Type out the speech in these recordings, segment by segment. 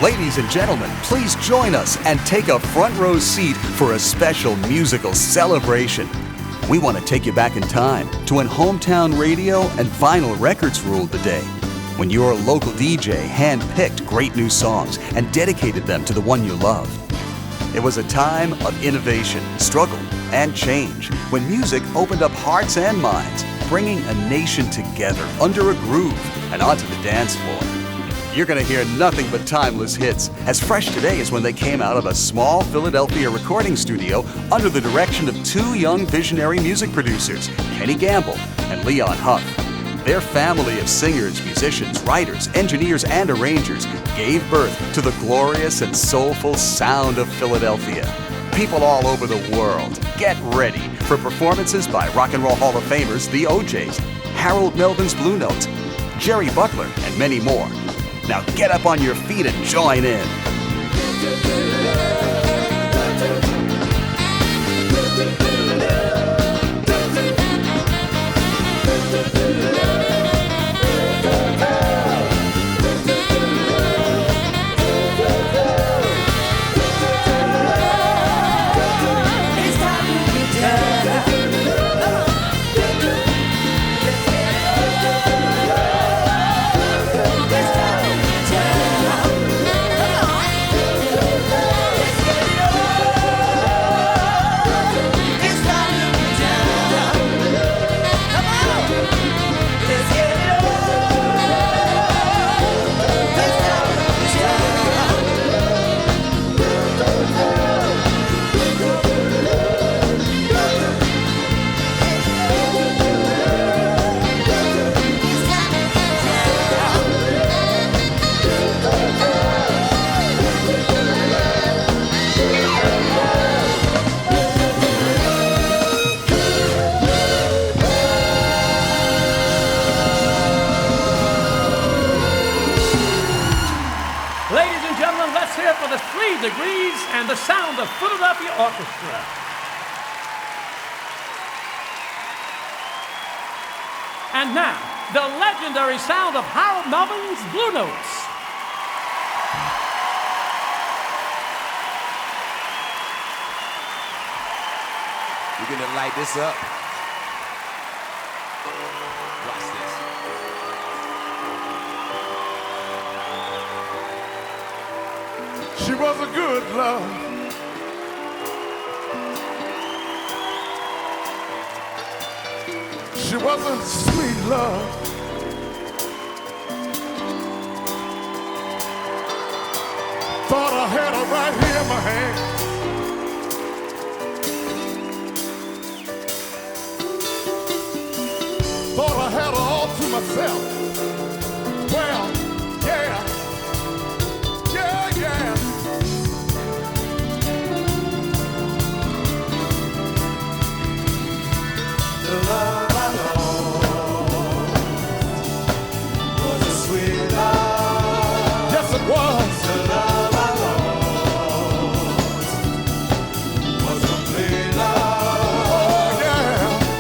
Ladies and gentlemen, please join us and take a front row seat for a special musical celebration. We want to take you back in time to when hometown radio and vinyl records ruled the day, when your local DJ hand-picked great new songs and dedicated them to the one you loved. It was a time of innovation, struggle, and change, when music opened up hearts and minds, bringing a nation together under a groove and onto the dance floor. You're going to hear nothing but timeless hits, as fresh today as when they came out of a small Philadelphia recording studio under the direction of two young visionary music producers, Kenny Gamble and Leon Huff. Their family of singers, musicians, writers, engineers, and arrangers gave birth to the glorious and soulful sound of Philadelphia. People all over the world, get ready for performances by Rock and Roll Hall of Famers, the O'Jays, Harold Melvin's Blue Notes, Jerry Butler, and many more. Now get up on your feet and join in. For the 3 Degrees and the Sound of Philadelphia Orchestra. And now, the legendary sound of Harold Melvin's Blue Notes. We're gonna light this up. Watch this. She was a good love. She was a sweet love. Thought I had her right here in my hand. Thought I had her all to myself. Well, yeah. Yeah, yeah. The love I lost was a sweet love. Yes, it was. The love I lost was complete love. Oh, yeah.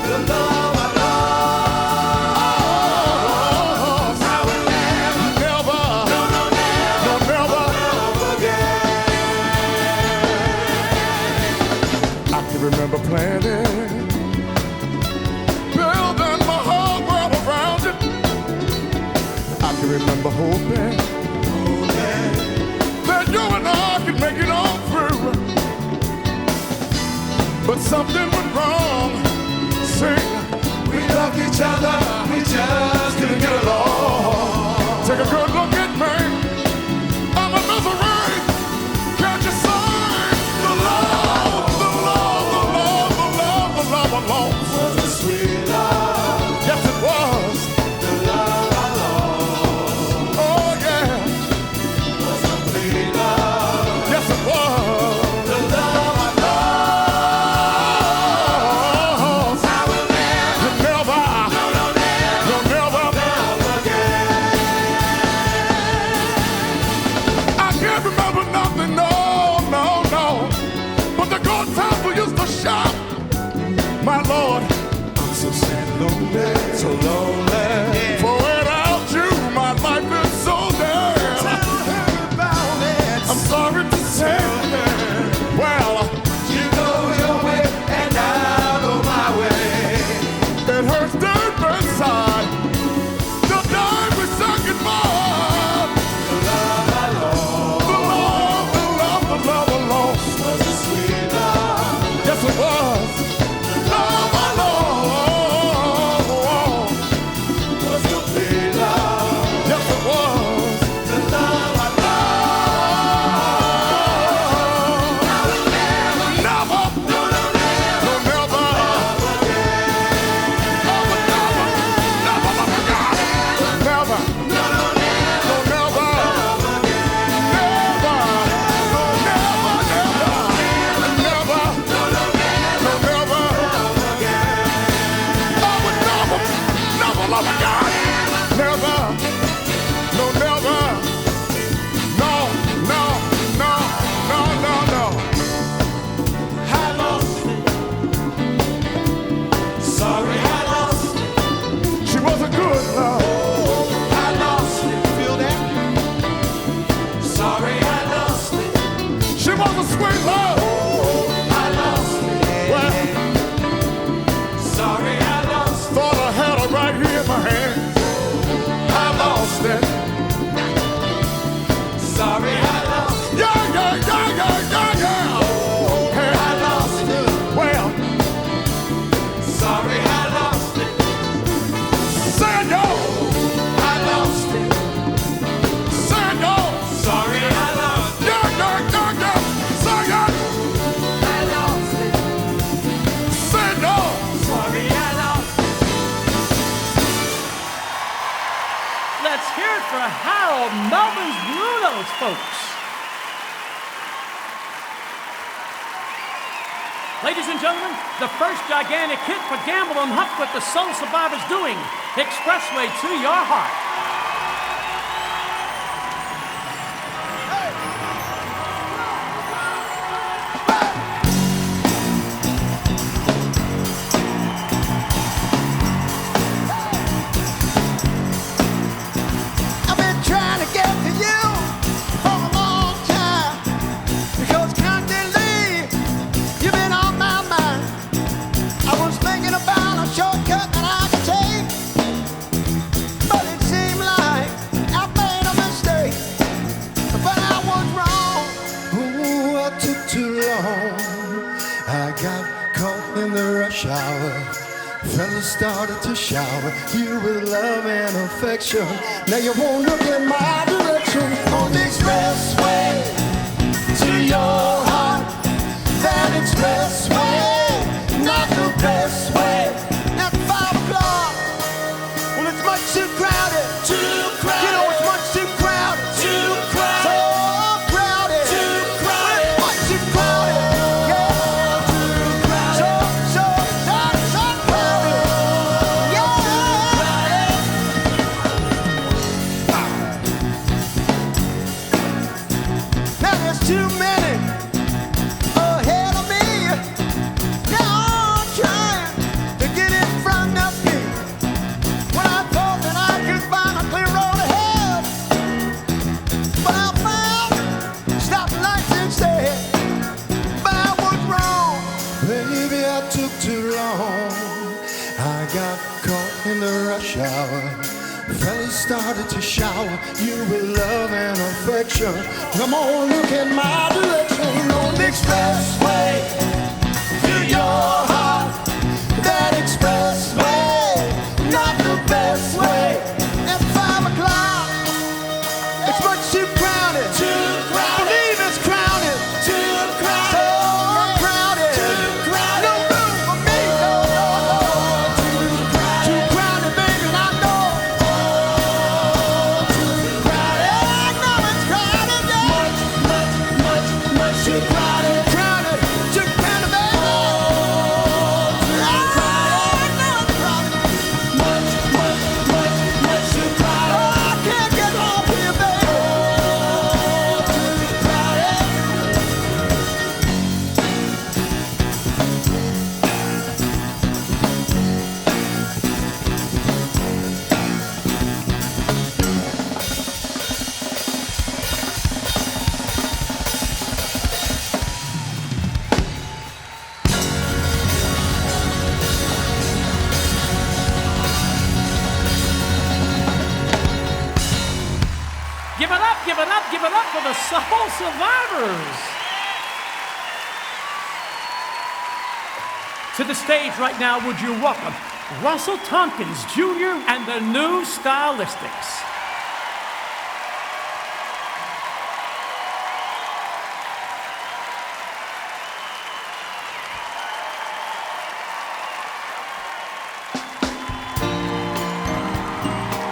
The love I lost, I will never, never again. I can remember planning, remember hoping that you and I could make it on through. But something went wrong. Sing, we loved each other, we just couldn't get along. Take a good look at me, I'm a misery. Can't you sing? The love, the love, the love, the love, the love I lost was a sweet love. Yes, it was. The love I lost. My Lord, I'm so sad and lonely, so lonely. For without you, my life is so dead. Tell him about it. let's hear it for Harold Melvin's Blue Notes, folks. Ladies and gentlemen, the first gigantic hit for Gamble and Huff with the Soul Survivors doing Expressway to Your Heart. Started to shower you with love and affection. Now you won't look in my direction. On the expressway to your heart. That expressway, not the best way. At 5 o'clock, well, it's much too crowded. Too crowded. You know, it's much too crowded. Too crowded. So crowded. Too crowded. It's much too crowded. Yeah. Too crowded. So crowded. Too many ahead of me. Now I'm trying to get in front of me. When I thought that I could find a clear road ahead, but I found stopping lights instead. But I was wrong. Baby, I took too long. I got caught in the rush hour. Fellas started to shower you with love and affection. Come on, look in my direction. On the expressway to your heart. That expressway, not the best way. At 5 o'clock, it's much too crowded. Too crowded. Believe it's crowded. Too crowded. So crowded. Too crowded. No room for me. No. Too crowded. Too crowded, baby, I know. Too crowded, crowded, too crowded, baby. Too crowded, crowded, much too crowded. Oh, I can't get off here, baby. Too crowded. Give it up, give it up, give it up for the Soul Survivors. To the stage right now, would you welcome Russell Tompkins Jr. and the New Stylistics.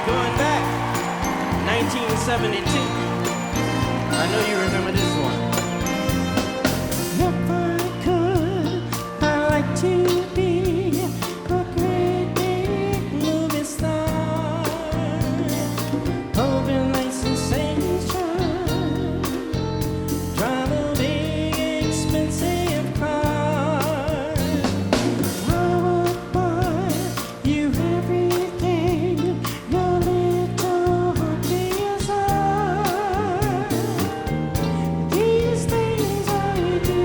Going back, 1972. I know you remember this one. If I could, I'd like to be a great big movie star. Overnight sensation, drive a big expensive car. I would buy you everything your little desire. These things I do,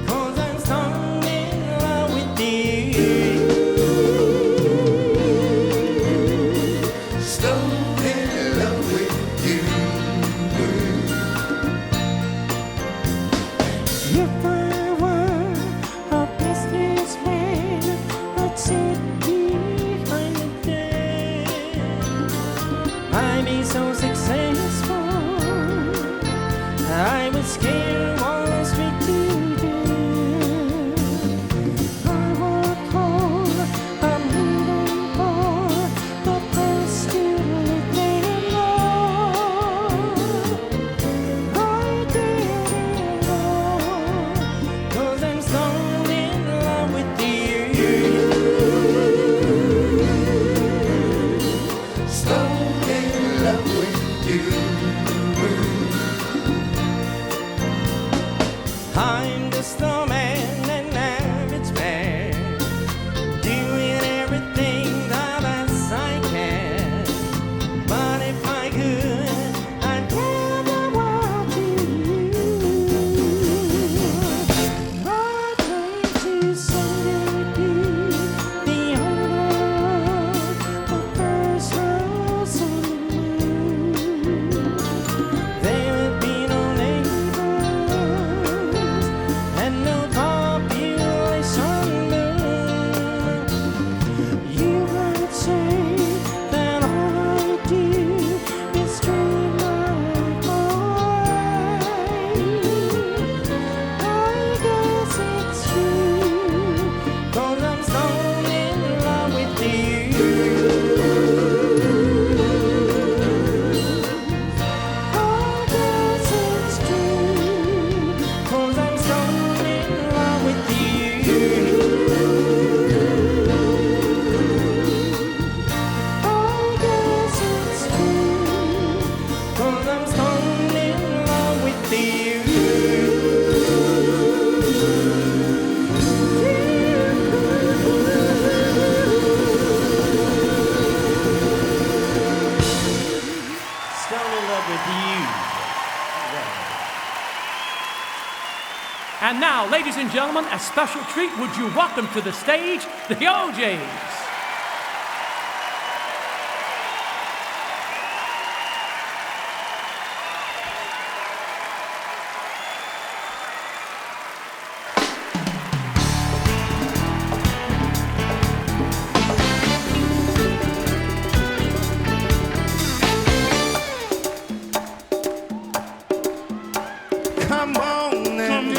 'cause I'm so in love with you. So in love with you. If I were a businessman, I'd sit behind the desk. I'd be so successful, I would scare Wall Street to death. I work hard, I'm living for the best to And now, ladies and gentlemen, a special treat. Would you welcome to the stage the OJs? Come on and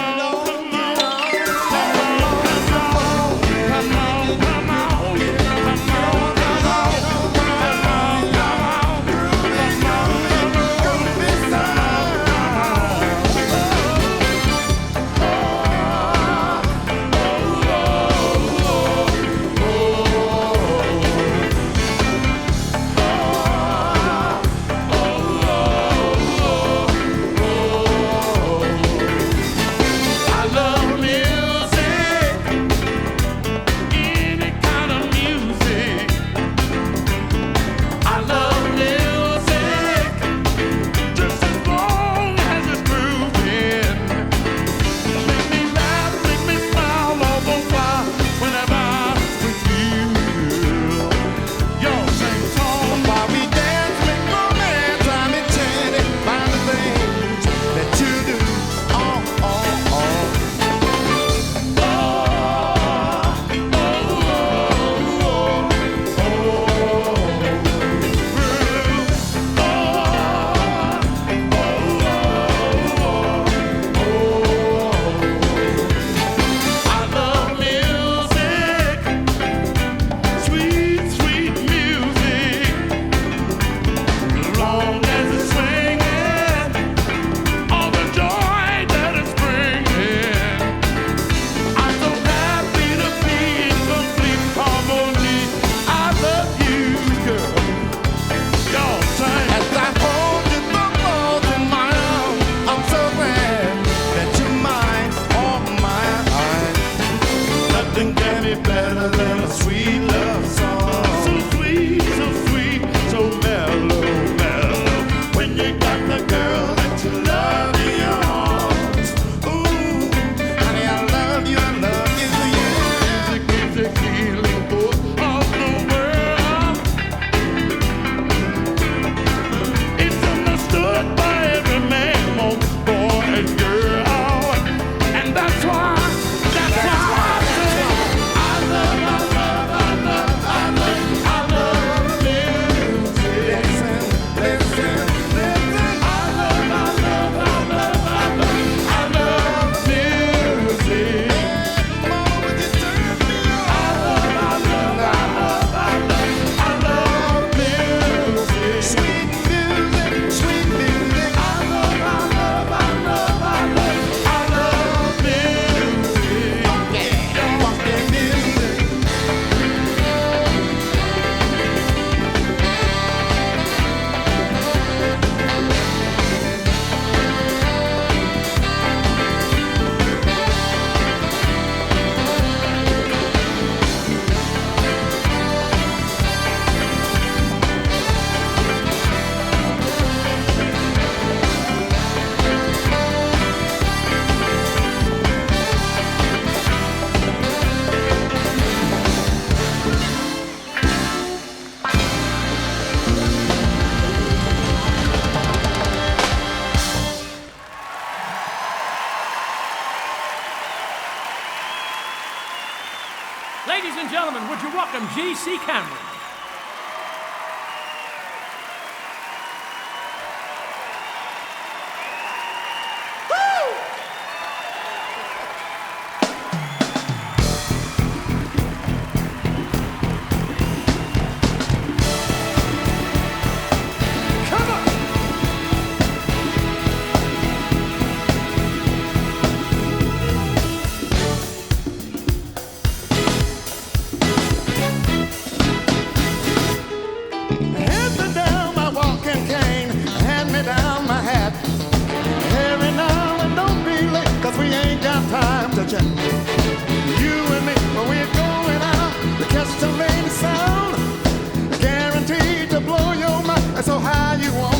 Ladies and gentlemen, would you welcome G.C. Cameron?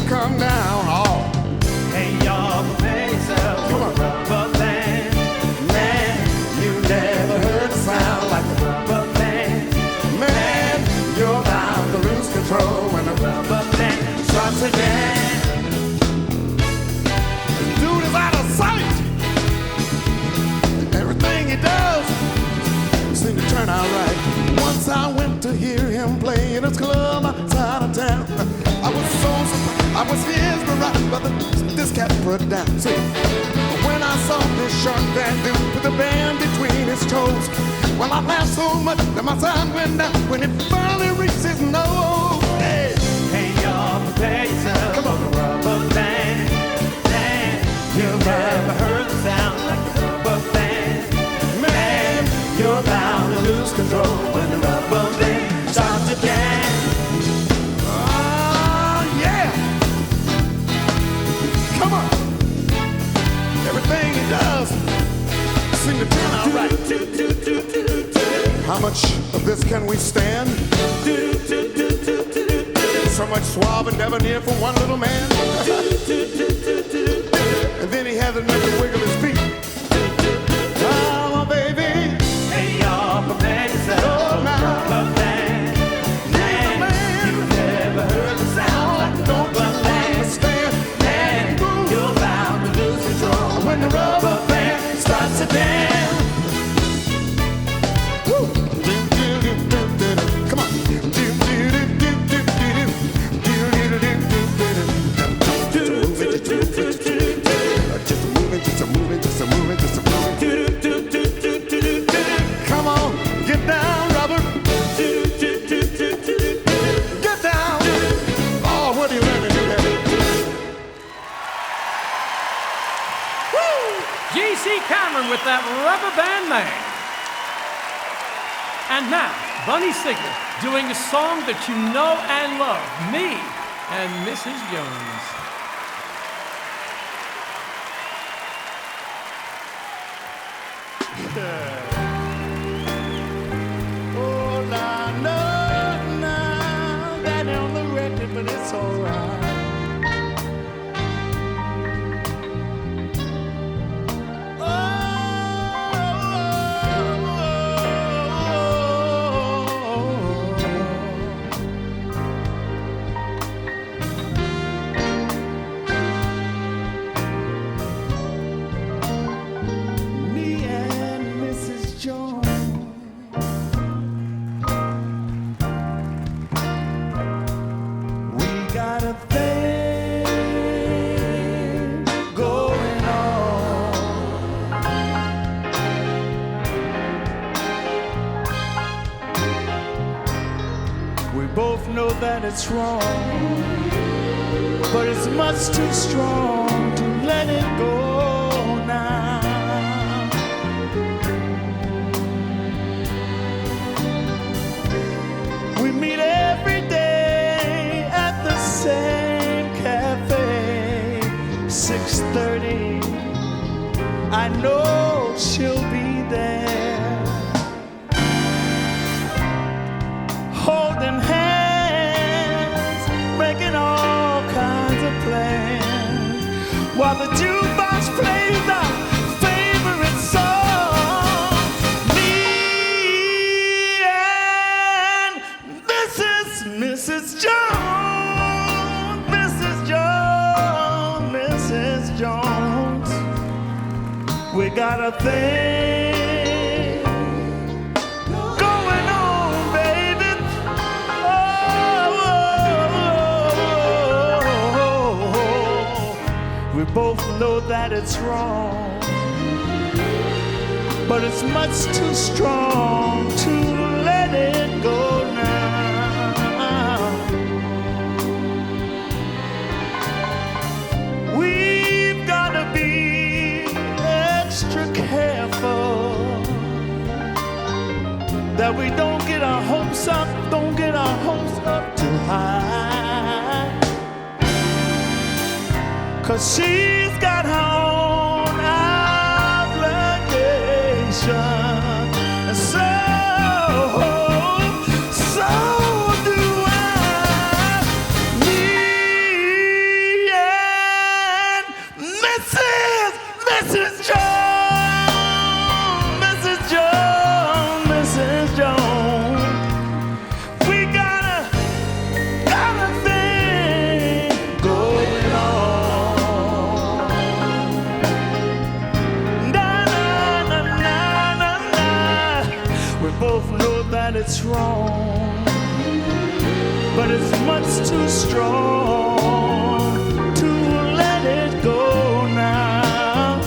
come down. Oh. Hey, y'all, prepare yourself. Come on. Rubber band. to dance. Dude is out of sight. Everything he does seems to turn out right. Once I went to hear him play in his club outside of town. I was so surprised, I was mesmerized by this cat put down. See, when I saw this short fat dude with the band between his toes, well, I laughed so much that my side went down when it finally reached his nose. Hey, Hey, y'all, prepare yourself. Come on. for the rubber band. You've never heard the sound like the rubber band. man, You're bound to lose control when the rubber band starts to dance. oh yeah. Come on. Everything he does seems to turn out right. How much of this can we stand? So much suave and debonair for one little man. And then he has a nerve to wiggle his feet. Oh, my baby. Hey, y'all, prepare yourself for the rubber band. You've never heard the sound like the Don't you rubber band. understand? You're bound to lose control when the rubber band starts to dance. Come on. Just a moving, just a moving, just a moving, just a moving. Come on, get down, Robert. Get down. Oh, what do you learn to do that? G.C. Cameron with that Rubber Band Man. And now, Bunny Sigler doing a song that you know and love, Me and Mrs. Jones. Oh, nah, that on the record, but it's alright. Me and Mrs. Jones, we got a thing going on. We both know that it's wrong, but it's much too strong to let it go now. We meet every day at the same cafe, 6:30. I know she'll be there, holding hands, making all kinds of plans, while the jukebox plays our favorite song. Me and Mrs. Jones, Mrs. Jones, Mrs. Jones, we got a thing going on, baby. Oh, we both know that it's wrong, but it's much too strong to let it go now. We've got to be extra careful that we don't get our hopes up, too high. 'Cause she's got her own obligation, and so do I. Me and Mrs. Jones, Mrs. Jones, Mrs. Jones, we got a thing just too strong to let it go now.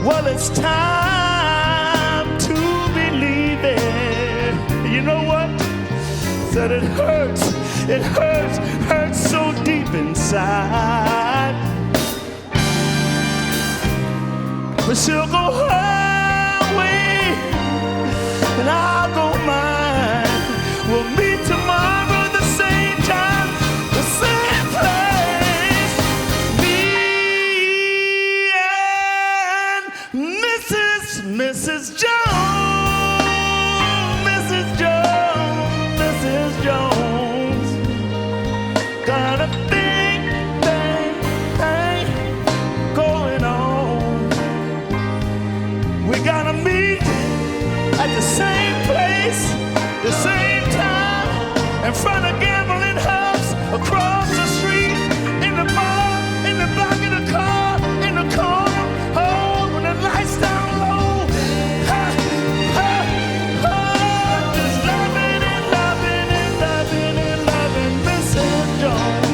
Well, it's time to believe it. You know what? That it hurts so deep inside. But she'll go her way, and I'll go mine. We'll meet tomorrow at the same time, the same place. Me and Mrs. Jones, Mrs. Jones, got a big thing going on. We gotta meet at the same place, the same time, in front of Gambling House, across the street, in the bar, in the back of the car, in the corner. Oh, when the lights down low, just loving and loving and loving and loving Mrs. Jones.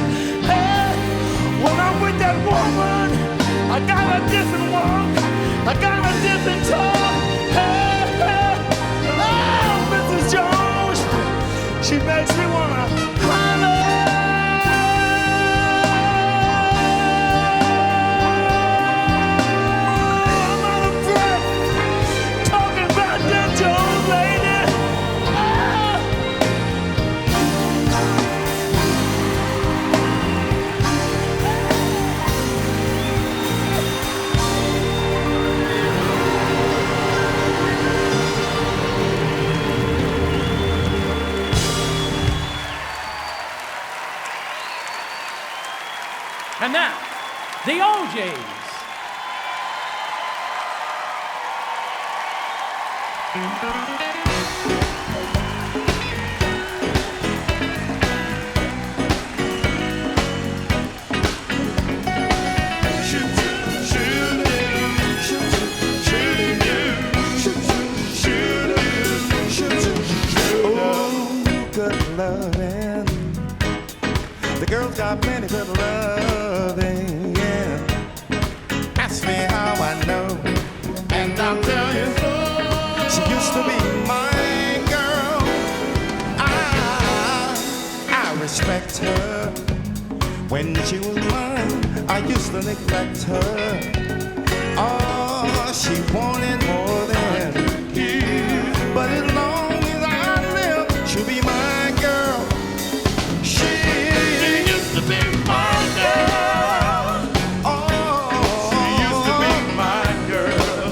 Hey, when I'm with that woman, I got a different walk, I got a different talk. Hey, hey, oh, Mrs. Jones, she makes me wanna holler. I'm out of breath talking about that Jones lady. Ah. And now, the OJs. Good loving. The girl's got plenty good loving, yeah. Ask me how I know, and I'll tell you. She used to be my girl. I respect her. When she was mine, I used to neglect her. Oh, she wanted more than you. But as long as I live, she'll be my girl. She used to be my girl. Oh, she used to be my girl.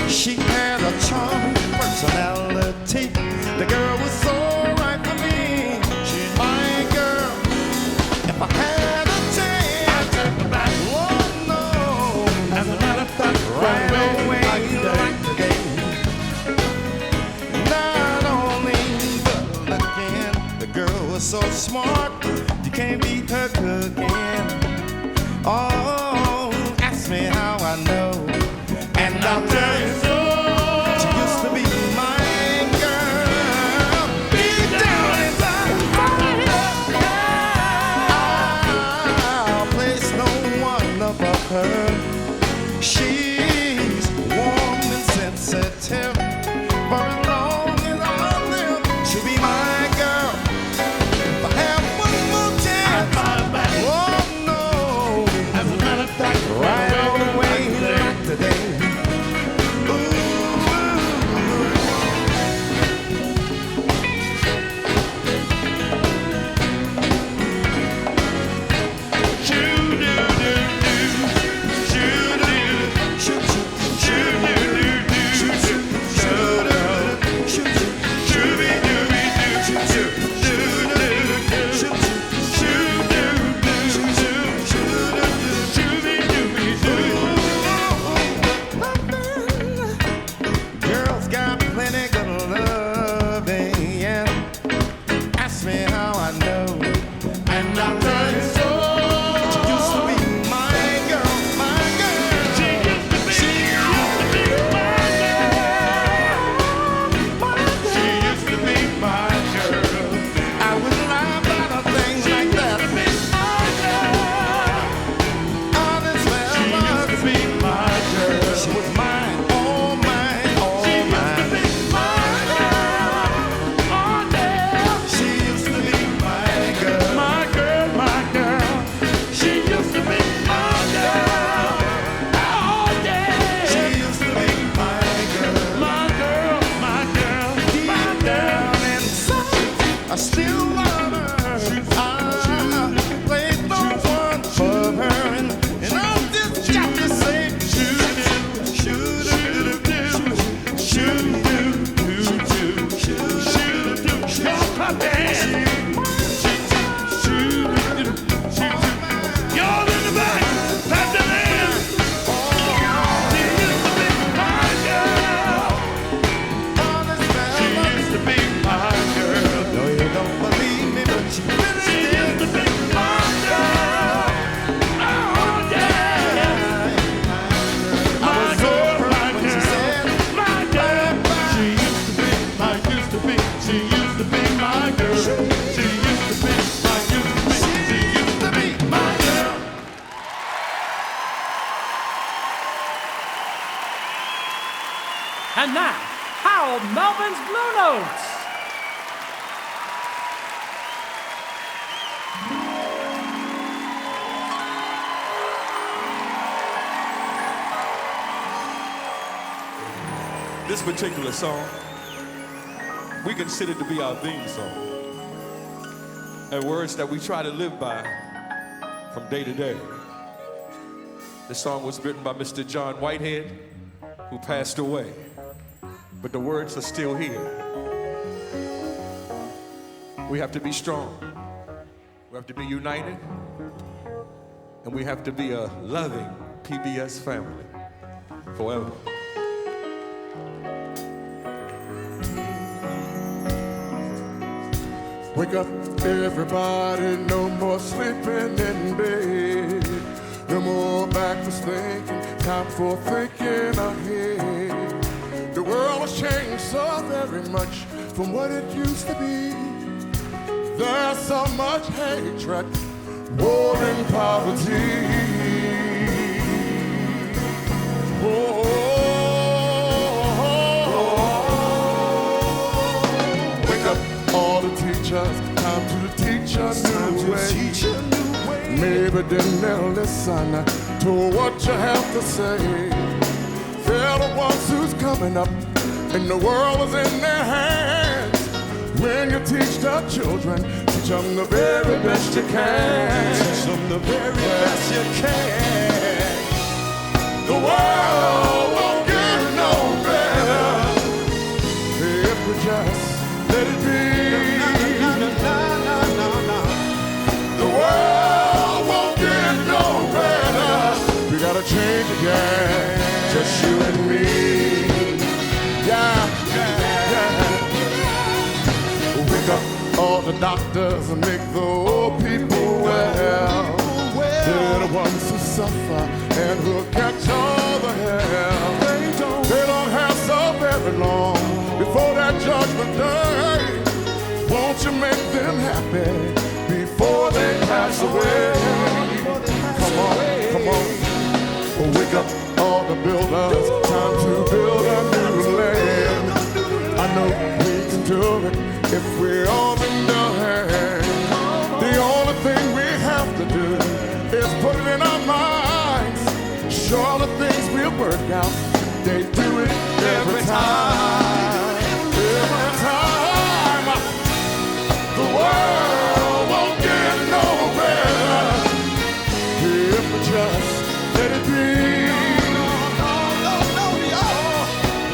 She had a charming personality. The girl was so right for me. She's my girl. If I had a chance, I'd take her back. Oh no, as a matter of fact, right away like today. Not only good looking, the girl was so smart. You can't beat her cooking. Oh, ask me how I know, and I'll tell you so. She used to be my girl. Deep down inside, I'll place no one above her. She's warm and sensitive. For as long as I live, she'll be my girl. If I have one more chance, oh no, as a matter of I still love her. I played the one for her, and I just got to say, shoot-a-doo, shoot-a-doo-doo, shoot-a-doo-doo-doo, shoot-a-doo, shoot-a-doo. Y'all in the back, clap them hands. She used to be my girl. She used to be my girl. No, you don't believe me, but she used to be my girl. Oh, yeah. My girl, my girl, my girl. She used to be my, used to be. She used to be my girl. She used to be my, used to be. She used to be my girl. And now, Harold Melvin's Blue Notes. This particular song, we consider to be our theme song, and words that we try to live by from day to day. The song was written by Mr. John Whitehead, who passed away, but the words are still here. We have to be strong. We have to be united, and we have to be a loving PBS family forever. Wake up, everybody, no more sleeping in bed. No more backwards thinking, time for thinking ahead. The world has changed so very much from what it used to be. There's so much hatred, war and poverty. Wake up, all the teachers, time to teach a new way. Maybe then they'll listen to what you have to say. They're the ones who's coming up, and the world is in their hands. When you teach the children, teach them the very best you can. Teach them the very best you can. The world won't get no better if we just let it be. The world won't get no better. We gotta change it, yeah. Just you and me. Yeah. Wake up all the doctors and make the old people well. They're the ones who suffer and who'll catch all the hell. They don't have so very long before that judgment day. Won't you make them happy before they pass away? Come on, come on. Wake up all the builders, time to build a new land. I know we can do it if we're all in the hand. The only thing we have to do is put it in our minds. Sure, the things we'll work out, they do it every time. Every time. The world won't get no better if we just let it be.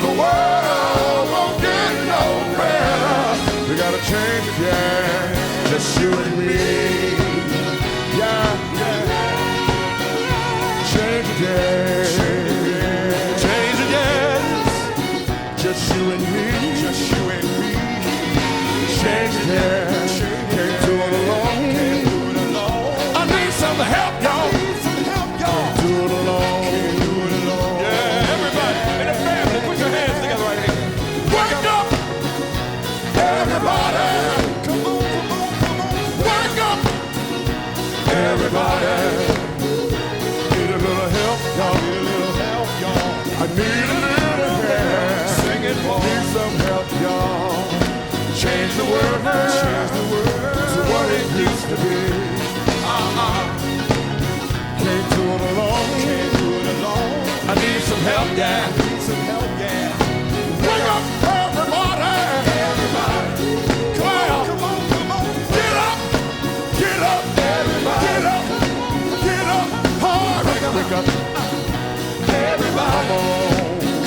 The world won't get no better. We gotta change it, yeah. Just you and me. Yeah. Change it, yeah. Change it, yes. Just you and me. Just you and me. Change it, yeah. Can't do it alone. I need some help, y'all. Can't do it alone. Yeah, everybody in the family, put your hands together right here. Wake up, everybody. Come on. Wake up, everybody. Need a little help, y'all. I need a little help. Sing it, boy. Need some help, y'all. Change the world to what it used to be. Can't do it alone. I need some help, yeah. Wake up, everybody. Come on.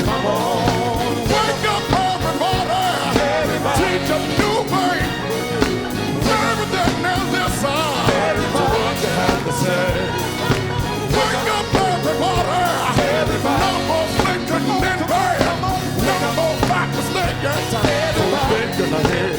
come on. Wake up, everybody. Teach a new way. Everything else this side. What you have to say. Wake up, everybody. No more blinking and bad. No more back mistaken. So thinking ahead.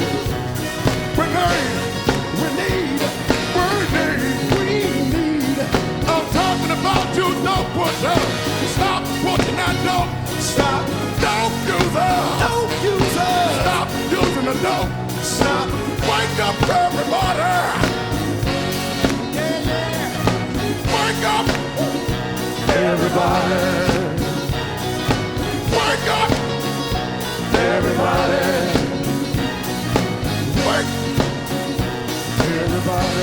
I'm talking about you, don't push up. Stop pushing that dope. Stop. Don't use it. Don't use it. Stop using the dope. Stop. Wake up, everybody. Yeah, yeah. Wake up. Everybody. Wake up. Everybody. Wake. Everybody.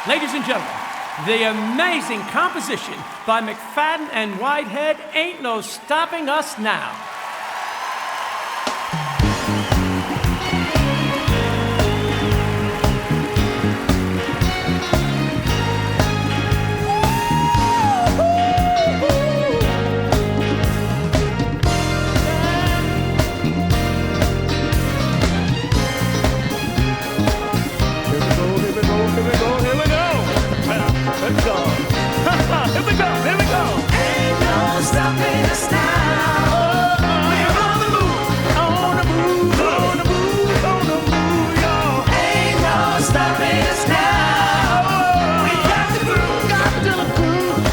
Ladies and gentlemen, the amazing composition by McFadden and Whitehead, Ain't No Stopping Us Now. Ain't no stopping us now. We're on the move, on the move, on the move, on the move, y'all. Ain't no stopping us now. We got the groove, got the groove.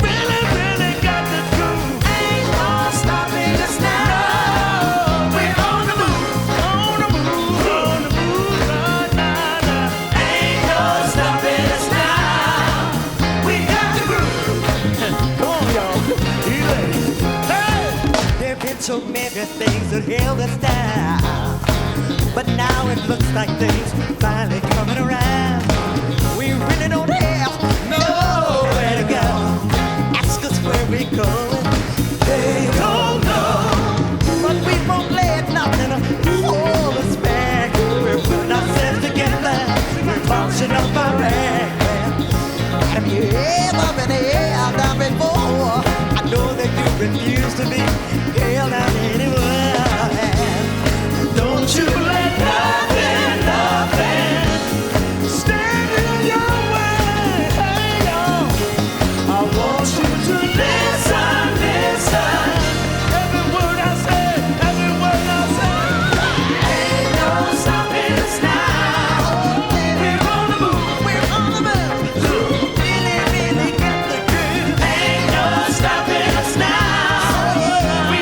Really, really got the groove. Ain't no stopping us now. We're on the move, on the move, on the move, nah, nah, nah. Ain't no stopping us now. We got the groove. There've been so many things that held us down, but now it looks like things finally coming around. We really don't have nowhere to go. Ask us where we're going, they don't know. But we won't let nothing hold us back. We're putting ourselves together, we're bouncing up our back. Have you ever been held down before? I know that you refuse to be held down anymore. Don't you let nothing, nothing stand in your way. Hey, yo. I want you to listen, listen. Every word I say, every word I say. Ain't no stopping us now. We're on the move. We're on the move. Really, really got the groove. Ain't no stopping us now. We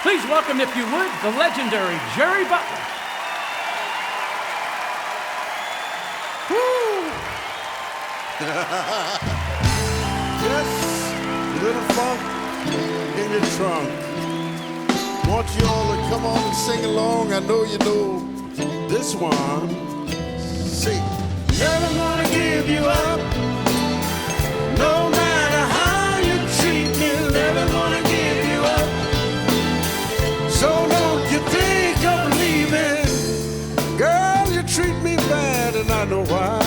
Please welcome, if you would, the legendary Jerry Butler. Woo! Yes, little funk in your trunk. Want you all to come on and sing along. I know you know this one. See, never gonna give you up. No matter how you treat me, never gonna give you up. So don't you think of leaving. Girl, you treat me bad and I know why.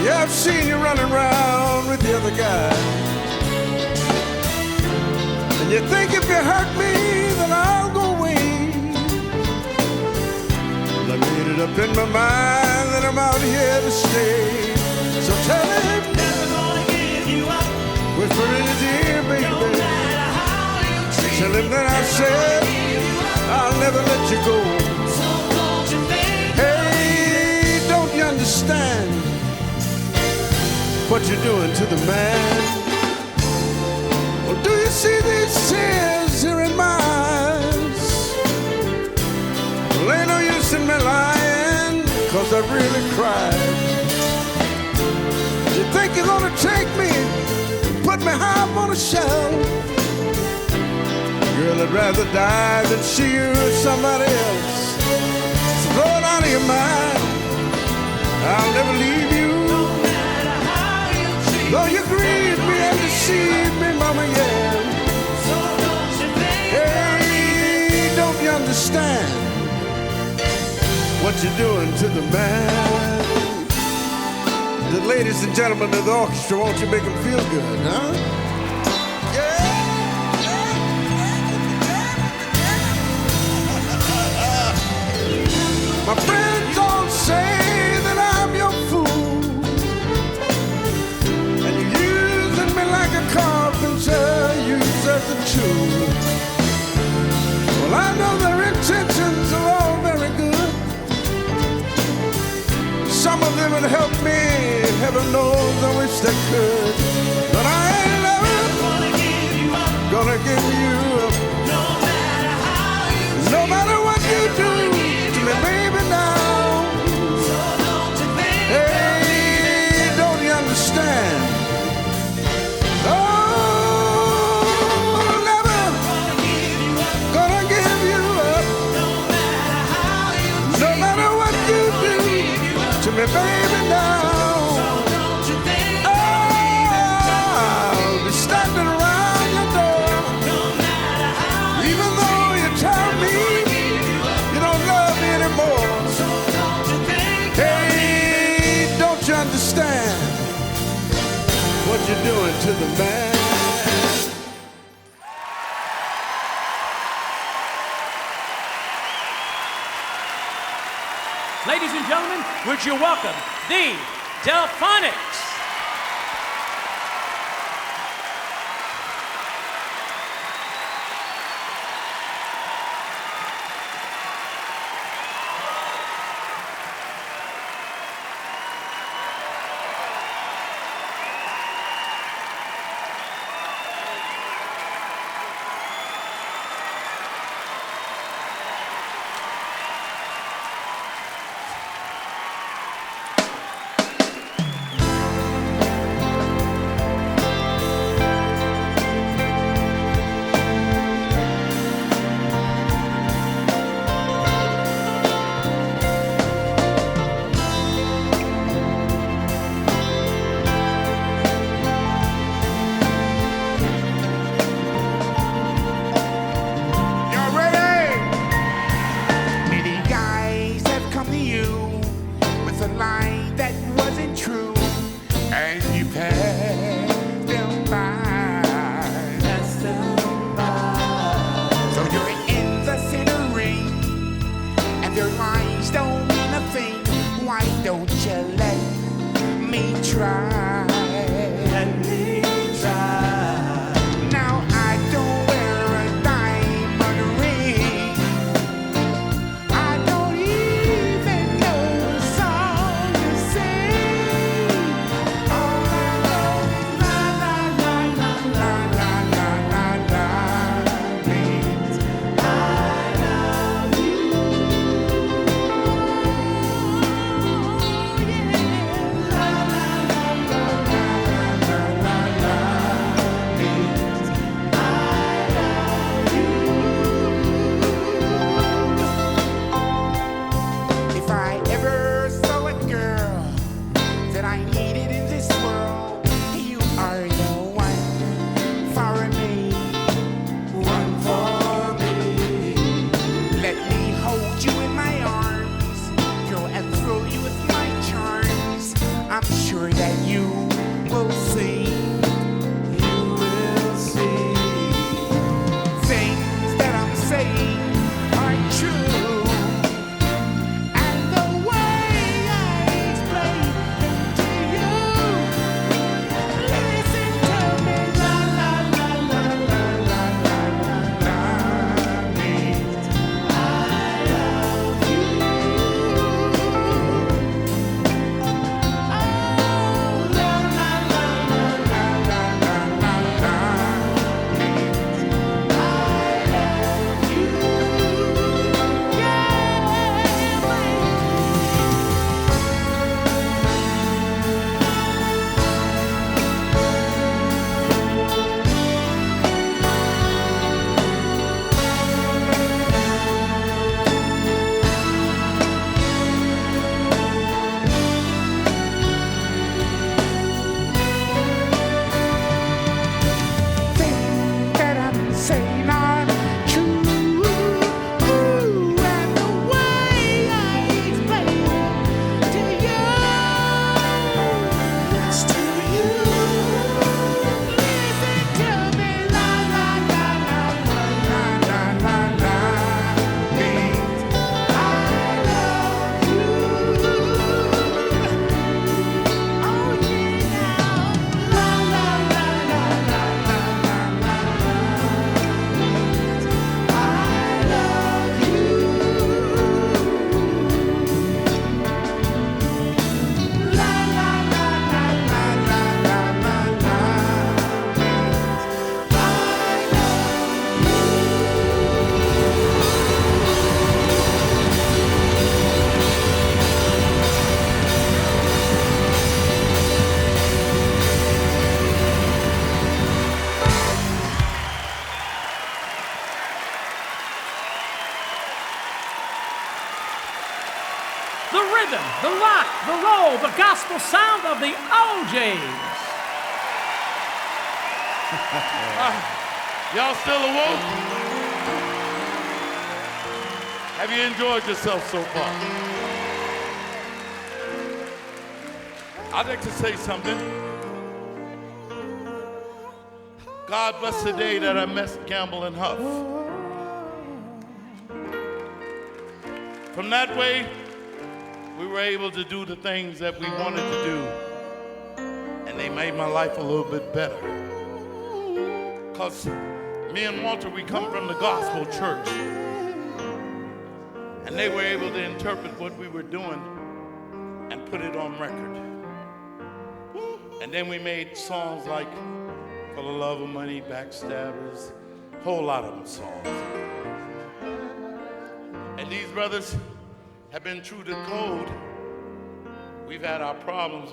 Yeah, I've seen you running around with the other guy. And you think if you hurt me, then I'll go away. Well, I made it up in my mind that I'm out here to stay. So tell him, never gonna give you up. Whisper in his ear, baby. No matter how you treat tell him that I said I'll never let you go. So don't you think? Hey, don't you understand what you're doing to the man? Well, do you see these tears here in my eyes? Well, ain't no use in me lying, 'cause I really cried. You think you're gonna take me, put me high up on a shelf? Girl, I'd rather die than see you with somebody else. So blow it out of your mind. I'll never leave you. No matter how you treat. Though you grieve me and deceive me, mama, yeah. So don't you think? Hey, don't you understand what you're doing to the man? The ladies and gentlemen of the orchestra, won't you make them feel good, huh? My friends all say that I'm your fool, and you're using me like a carpenter uses a tool. Well, I know their intentions are all very good. Some of them would help me, heaven knows I wish they could. But I ain't never gonna give you up. Gonna give you up. No matter how you treat. No matter what you do to me, baby, now. So don't you think? Hey, don't you understand? Oh, never gonna give you up. Gonna give you up. No matter how you treat. No matter what you do to me, baby, now. So don't you think? I'll be standing around your door. No matter how. Even though you tell me you don't love me anymore. So don't you think? Hey, don't you understand what you're doing to the man? Ladies and gentlemen, would you welcome the Delphonics? Y'all ready? Many guys have come to you with a lie that wasn't true, and you passed them by. So you're in the center ring, and their lies don't mean a thing. Why don't you let me try? Let me try. Now I don't wear a diamond ring. I don't even know the song you sing. Oh, la la la la la la la la la la. the rhythm, the rock, the roll, the gospel sound of the OJs. Y'all still awoke? Have you enjoyed yourself so far? I'd like to say something. God bless the day that I met Gamble and Huff. From that way, we were able to do the things that we wanted to do. And they made my life a little bit better. Because me and Walter, we come from the gospel church. And they were able to interpret what we were doing and put it on record. And then we made songs like For the Love of Money, Backstabbers, a whole lot of them songs. And these brothers have been true to code. We've had our problems,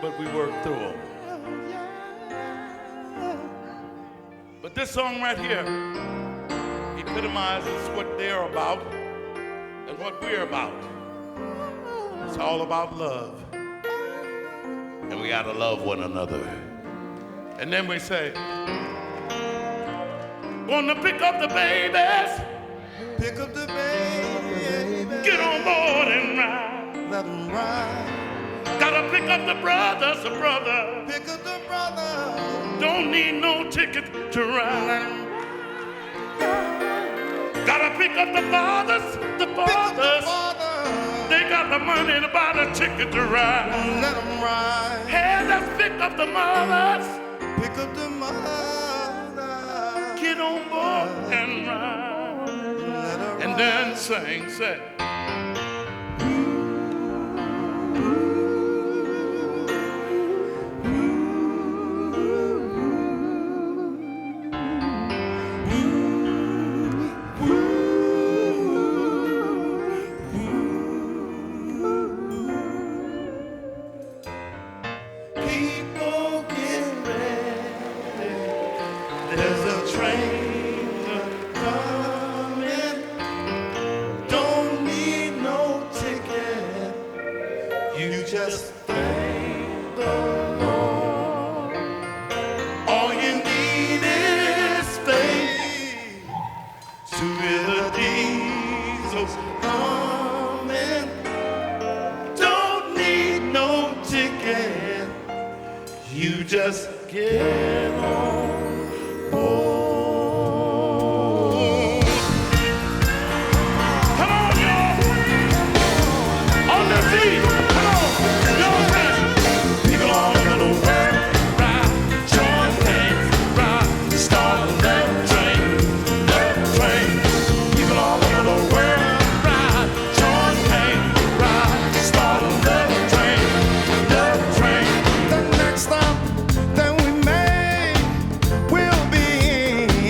but we worked through them. But this song right here epitomizes what they're about and what we're about. It's all about love. And we gotta love one another. And then we say, wanna pick up the babies. Pick up the baby. Get on board and ride. Let them ride. Gotta pick up the brothers, brother. Pick up the brother. Don't need no ticket to ride. Gotta pick up the fathers, the fathers. They got the money to buy the ticket to ride. Let them ride. Hey, let's pick up the mothers. Pick up the mother. Get on board and ride. And then sing, say. People get ready. There's a train coming. Don't need no ticket. You just thank the Lord. All you need is faith to hear the diesel coming. Don't need no ticket. You just get on board. Come on, y'all. On the feet. Come on. Y'all say. People all over the world ride, join hands, ride, start that train, that train. People all over the world ride, join hands, ride, start that train, that train. The next stop that we make will be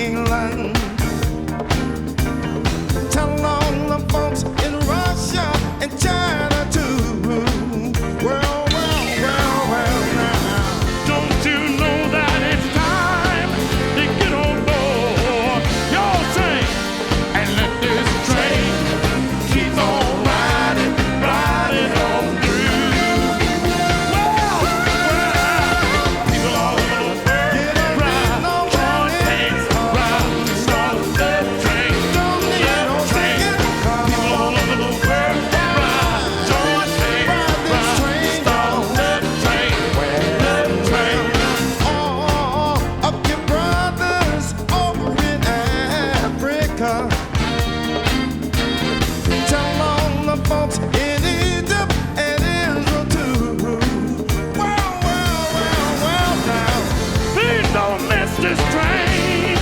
England. Tell all the folks in Russia and China too. Well, now. Don't you know that it's time to get on board? Y'all sing and let this train keep on riding, riding on through. Well, people all over the world ride, join hands, ride, start that train, that train. People all over the world ride, join hands, ride, start that train, that train. All of your brothers over in Africa. Tell all the folks in Egypt and Israel too. Well, now. Please don't miss this train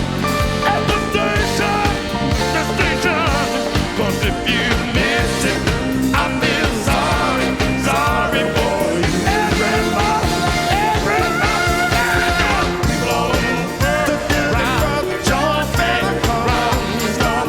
at the station, 'cause if you miss it, I feel sorry, sorry for you. Everybody, people all over the world, ride, join hands, ride, start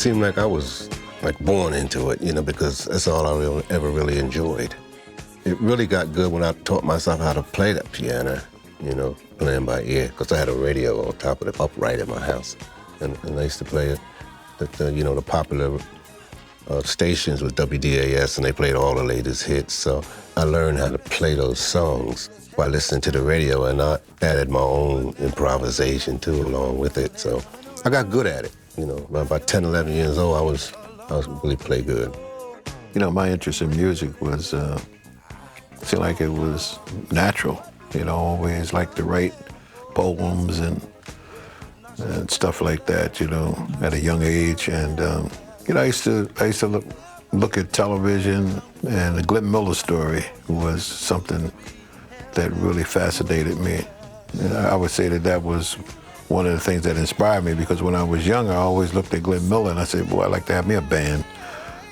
seemed like I was like born into it, because that's all I ever really enjoyed. It really got good when I taught myself how to play that piano, playing by ear, because I had a radio on top of the upright in my house. And I used to play it, the popular stations with WDAS, and they played all the latest hits. So I learned how to play those songs by listening to the radio, and I added my own improvisation too along with it. So I got good at it. About 10, 11 years old, I was really play good. My interest in music was, seemed like it was natural. Always liked to write poems and stuff like that, at a young age. And, I used to look at television, and the Glenn Miller story was something that really fascinated me. And I would say that was one of the things that inspired me, because when I was younger, I always looked at Glenn Miller and I said, boy, I'd like to have me a band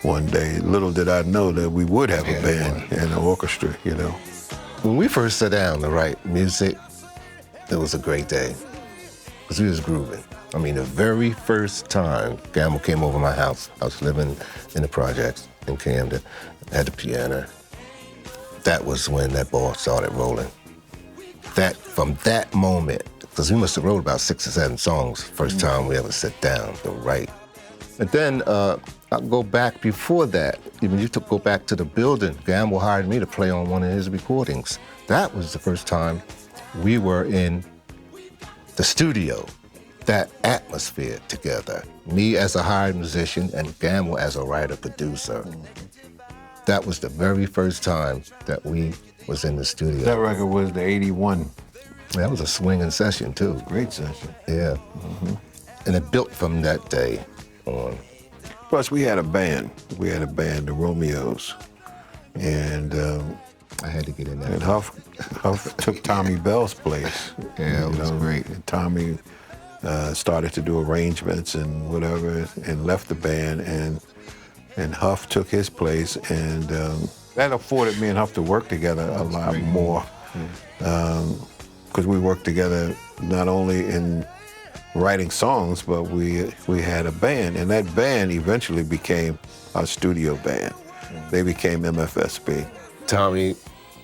one day. Little did I know that we would have a band and an orchestra, When we first sat down to write music, it was a great day, because we was grooving. I mean, the very first time Gamble came over my house, I was living in the projects in Camden, had the piano. That was when that ball started rolling. From that moment, because we must have wrote about 6 or 7 songs first time we ever sat down to write. And then I'll go back before that. Even you go back to the building. Gamble hired me to play on one of his recordings. That was the first time we were in the studio, that atmosphere together. Me as a hired musician and Gamble as a writer-producer. That was the very first time that we was in the studio. That record was the 81. That was a swinging session, too. Great session. Yeah. And it built from that day on. Plus, we had a band. We had a band, the Romeos. And I had to get in there. And Huff took Tommy Bell's place. Yeah, it was great. And Tommy started to do arrangements and whatever, and left the band, and Huff took his place, and that afforded me and Huff to work together a lot more, because we worked together not only in writing songs, but we had a band, and that band eventually became our studio band. They became MFSB. Tommy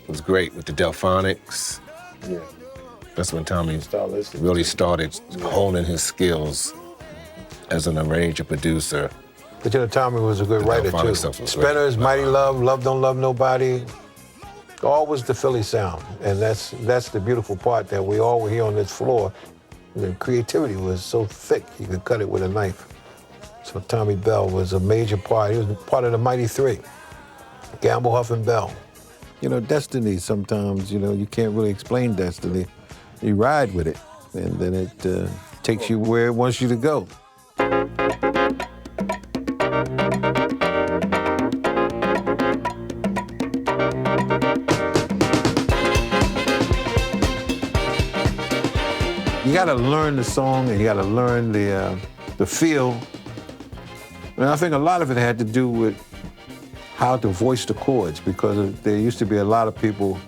was great with the Delphonics. Yeah. That's when Tommy really started honing his skills as an arranger, producer. But Tommy was a good writer too. Spinners, Mighty Love, Love Don't Love Nobody, always the Philly sound. And that's the beautiful part, that we all were here on this floor. The creativity was so thick, you could cut it with a knife. So Tommy Bell was a major part. He was part of the Mighty Three, Gamble, Huff, and Bell. Destiny, sometimes, you can't really explain destiny. You ride with it, and then it takes you where it wants you to go. You gotta learn the song, and you gotta learn the feel. And I think a lot of it had to do with how to voice the chords, because there used to be a lot of people,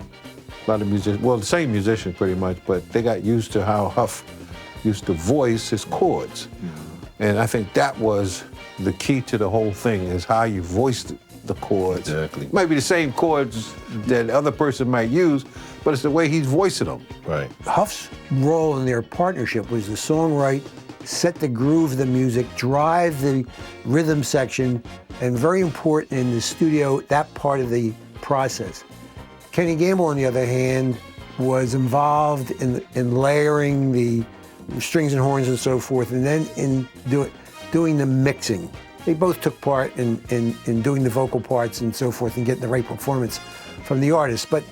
a lot of musicians, well, the same musicians pretty much, but they got used to how Huff used to voice his chords. And I think that was the key to the whole thing, is how you voiced the chords. Exactly. It might be the same chords that the other person might use, but it's the way he's voicing them. Right. Huff's role in their partnership was to songwrite, set the groove of the music, drive the rhythm section, and very important in the studio, that part of the process. Kenny Gamble, on the other hand, was involved in layering the strings and horns and so forth, and then in doing the mixing. They both took part in doing the vocal parts and so forth and getting the right performance from the artist. But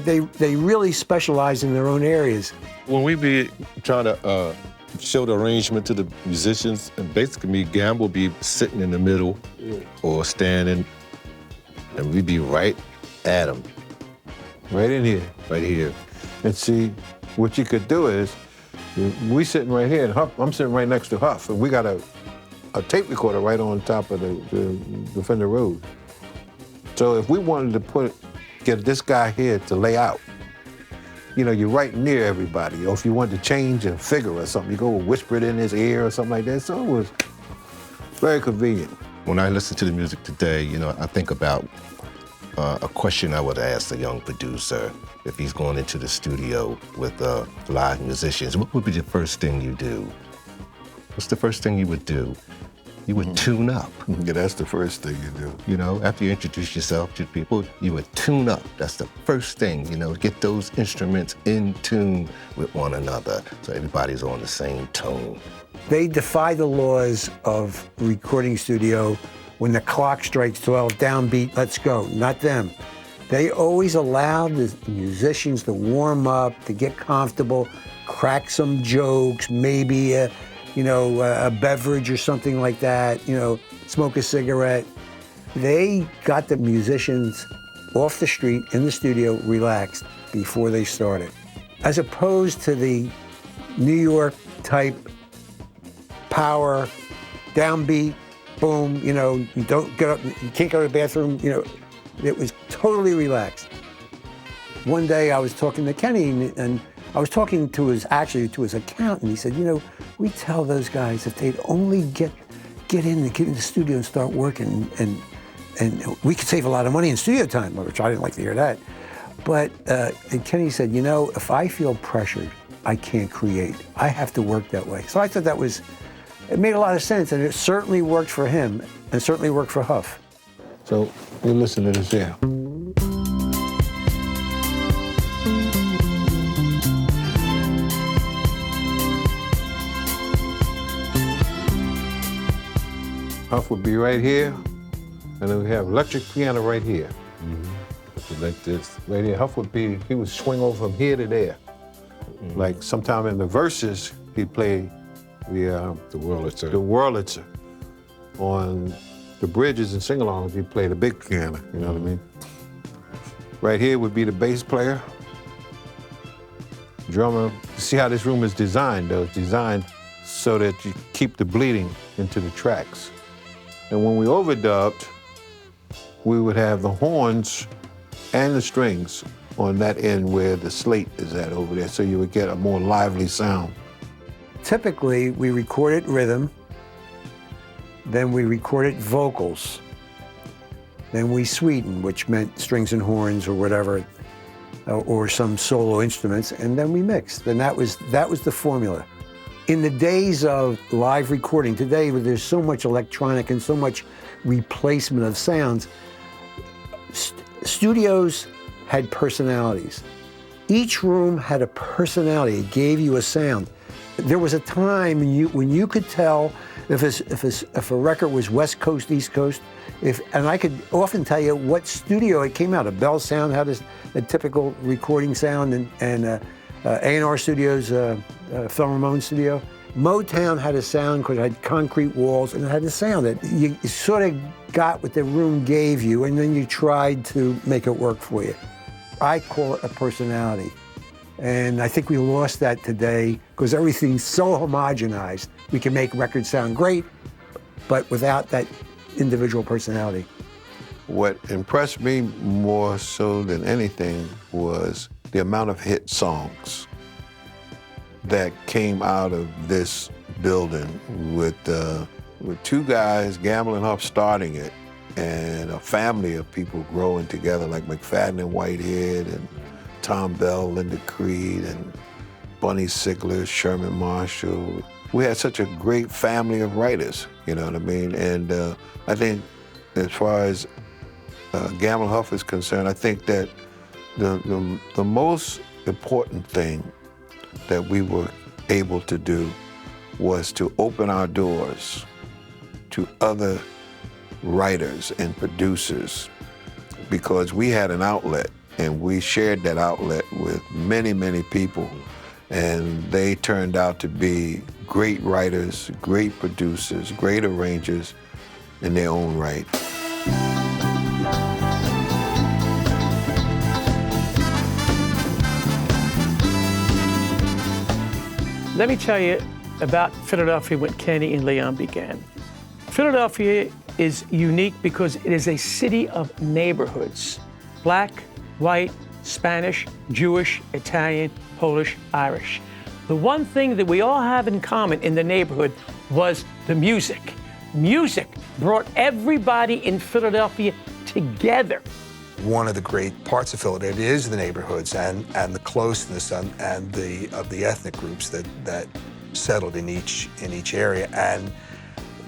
they really specialized in their own areas. When we be trying to show the arrangement to the musicians, and basically me, Gamble be sitting in the middle or standing, and we'd be right at them. Right in here. Right here. And see, what you could do is, we sitting right here, and Huff, I'm sitting right next to Huff, and we got a tape recorder right on top of the Fender Rhodes. So if we wanted to get this guy here to lay out, you're right near everybody. Or if you wanted to change a figure or something, you go whisper it in his ear or something like that. So it was Very convenient. When I listen to the music today, you know, I think about a question I would ask a young producer if he's going into the studio with live musicians. What would be the first thing you do? What's the first thing you would do? You would tune up. Yeah, that's the first thing you do. You know, after you introduce yourself to people, you would tune up. That's the first thing, you know, get those instruments in tune with one another so everybody's on the same tone. They defy the laws of recording studio. When the clock strikes 12, downbeat, let's go. Not them. They always allow the musicians to warm up, to get comfortable, crack some jokes, maybe a beverage or something like that, you know, smoke a cigarette. They got the musicians off the street in the studio relaxed before they started. As opposed to the New York type power, downbeat, boom, you know, you don't get up, you can't go to the bathroom, you know, it was totally relaxed. One day I was talking to Kenny and I was talking to his accountant. He said, you know, we tell those guys if they'd only get in the studio and start working and we could save a lot of money in studio time, which I didn't like to hear that. But and Kenny said, you know, if I feel pressured, I can't create. I have to work that way. So I thought it made a lot of sense, and it certainly worked for him, and certainly worked for Huff. So you listen to this here. Huff would be right here, and then we have electric piano right here. Like this, right here. Huff he would swing over from here to there. Like sometime in the verses, he'd play the Wurlitzer. On the bridges and sing-alongs, he'd play the big piano, you know what I mean? Right here would be the bass player. Drummer. See how this room is designed, though. It's designed so that you keep the bleeding into the tracks. And when we overdubbed, we would have the horns and the strings on that end where the slate is at over there, so you would get a more lively sound. Typically, we recorded rhythm, then we recorded vocals, then we sweetened, which meant strings and horns or whatever, or some solo instruments, and then we mixed. And that was the formula. In the days of live recording today, where there's so much electronic and so much replacement of sounds, studios had personalities. Each room had a personality. It gave you a sound. There was a time when you could tell if a record was West Coast, East Coast, and I could often tell you what studio it came out of. Bell Sound had a typical recording sound, and A&R Studios, Phil Ramone studio. Motown had a sound because it had concrete walls and it had a sound that you sort of got what the room gave you, and then you tried to make it work for you. I call it a personality. And I think we lost that today because everything's so homogenized. We can make records sound great, but without that individual personality. What impressed me more so than anything was the amount of hit songs that came out of this building with two guys, Gamble and Huff, starting it, and a family of people growing together like McFadden and Whitehead and Tom Bell, Linda Creed, and Bunny Sigler, Sherman Marshall. We had such a great family of writers, you know what I mean? And I think as far as Gamble Huff is concerned, I think that the most important thing that we were able to do was to open our doors to other writers and producers, because we had an outlet and we shared that outlet with many, many people, and they turned out to be great writers, great producers, great arrangers in their own right. Let me tell you about Philadelphia when Kenny and Leon began. Philadelphia is unique because it is a city of neighborhoods. Black, white, Spanish, Jewish, Italian, Polish, Irish. The one thing that we all have in common in the neighborhood was the music. Music brought everybody in Philadelphia together. One of the great parts of Philadelphia is the neighborhoods and the closeness and the ethnic groups that settled in each area. And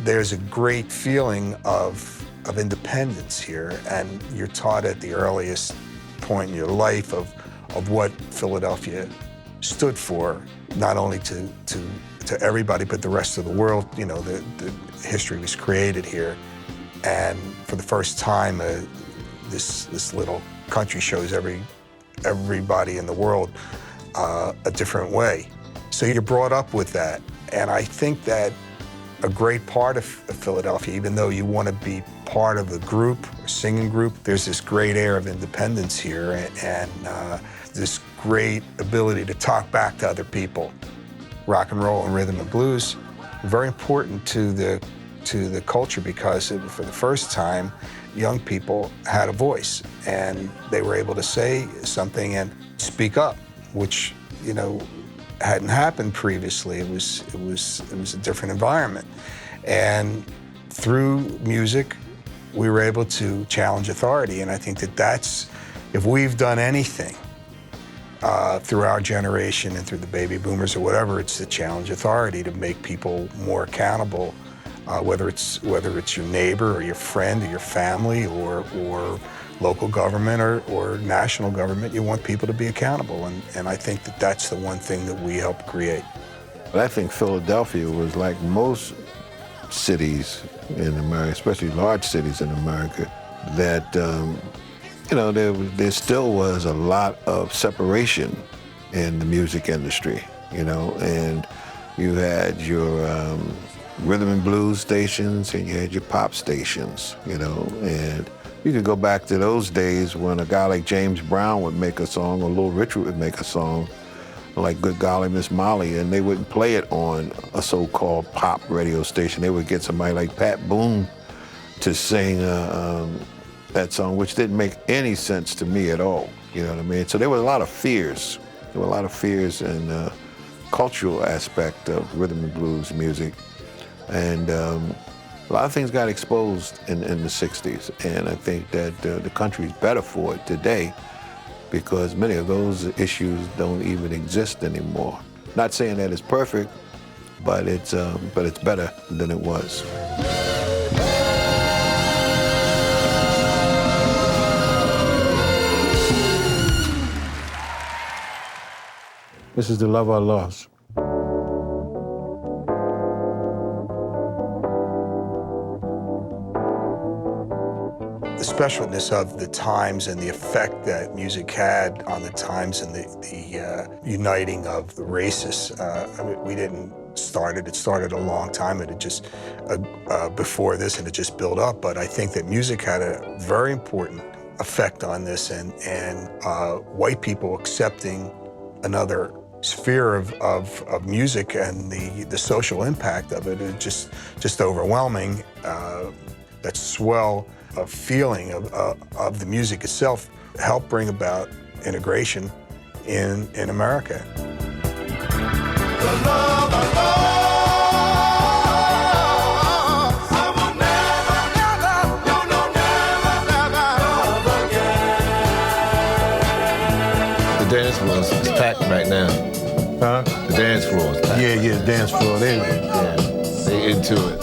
there's a great feeling of independence here, and you're taught at the earliest point in your life of what Philadelphia stood for, not only to everybody but the rest of the world. You know, the history was created here, and for the first time, this little country shows everybody in the world a different way. So you're brought up with that, and I think that a great part of Philadelphia, even though you want to be part of the group, or singing group, there's this great air of independence here, and this great ability to talk back to other people. Rock and roll and rhythm and blues, very important to the culture, because for the first time, young people had a voice, and they were able to say something and speak up, which, you know, hadn't happened previously. It was a different environment, and through music, we were able to challenge authority. And I think that's, if we've done anything through our generation and through the baby boomers or whatever, it's to challenge authority, to make people more accountable, whether it's your neighbor or your friend or your family or local government or national government. You want people to be accountable, and I think that's the one thing that we help create. But I think Philadelphia was like most cities in America, especially large cities in America, that you know, there still was a lot of separation in the music industry, you know, and you had your rhythm and blues stations and you had your pop stations, you know, and you could go back to those days when a guy like James Brown would make a song, or Little Richard would make a song, like Good Golly Miss Molly, and they wouldn't play it on a so-called pop radio station. They would get somebody like Pat Boone to sing that song, which didn't make any sense to me at all, you know what I mean? So there were a lot of fears. There were a lot of fears in the cultural aspect of rhythm and blues music. And a lot of things got exposed in the 60s, and I think that the country's better for it today, because many of those issues don't even exist anymore. Not saying that it's perfect, but it's better than it was. This is The Love I Lost. The specialness of the times and the effect that music had on the times and the uniting of the races. I mean, we didn't start it. It started a long time, and it just, before this, and it just built up. But I think that music had a very important effect on this, and white people accepting another sphere of music and the social impact of it is just overwhelming. That swell of feeling of the music itself helped bring about integration in America. The dance floor is packed right now. Huh? The dance floor is packed. Yeah, dance floor. They into it.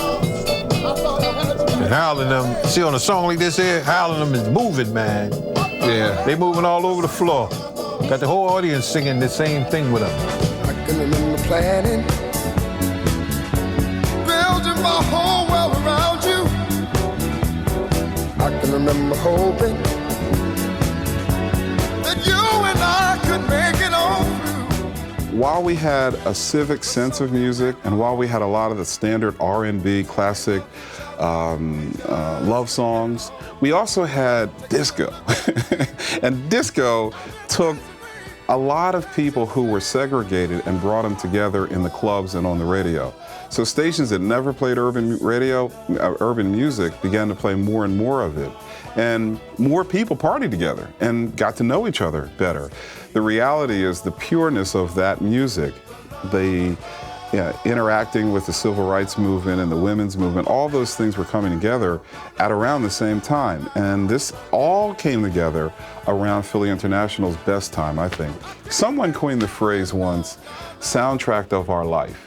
And howling them, see on a song like this here, howling them is moving, man. Yeah. They moving all over the floor. Got the whole audience singing the same thing with them. I can remember planning, building my whole world around you. I can remember hoping that you and I could make it on through. While we had a civic sense of music, and while we had a lot of the standard R&B, classic love songs, we also had disco. And disco took a lot of people who were segregated and brought them together in the clubs and on the radio. So stations that never played urban music began to play more and more of it. And more people partied together and got to know each other better. The reality is the pureness of that music, the interacting with the civil rights movement and the women's movement. All those things were coming together at around the same time. And this all came together around Philly International's best time, I think. Someone coined the phrase once, soundtrack of our life.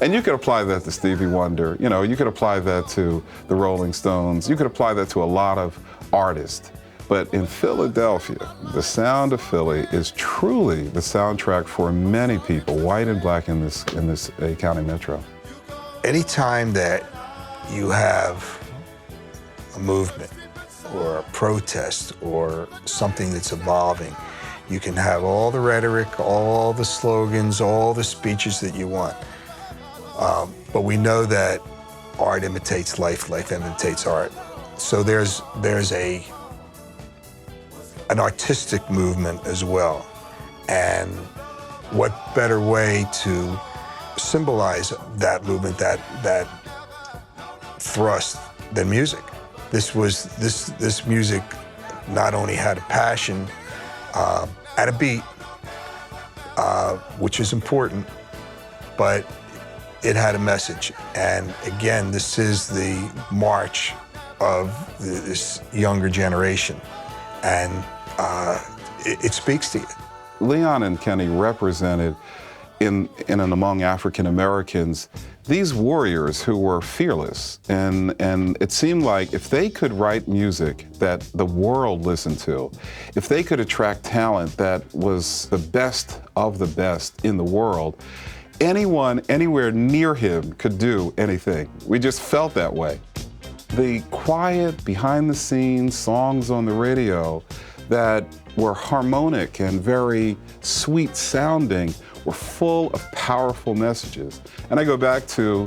And you could apply that to Stevie Wonder. You know, you could apply that to the Rolling Stones. You could apply that to a lot of artists. But in Philadelphia, the sound of Philly is truly the soundtrack for many people, white and black, in this county metro. Anytime that you have a movement or a protest or something that's evolving, you can have all the rhetoric, all the slogans, all the speeches that you want. But we know that art imitates life, life imitates art. So there's an artistic movement as well. And what better way to symbolize that movement, that thrust, than music? This music not only had a passion and a beat, which is important, but it had a message. And again, this is the march of this younger generation. And it speaks to you. Leon and Kenny represented in and among African Americans these warriors who were fearless, and it seemed like if they could write music that the world listened to, if they could attract talent that was the best of the best in the world, anyone anywhere near him could do anything. We just felt that way. The quiet, behind-the-scenes songs on the radio that were harmonic and very sweet sounding were full of powerful messages. And I go back to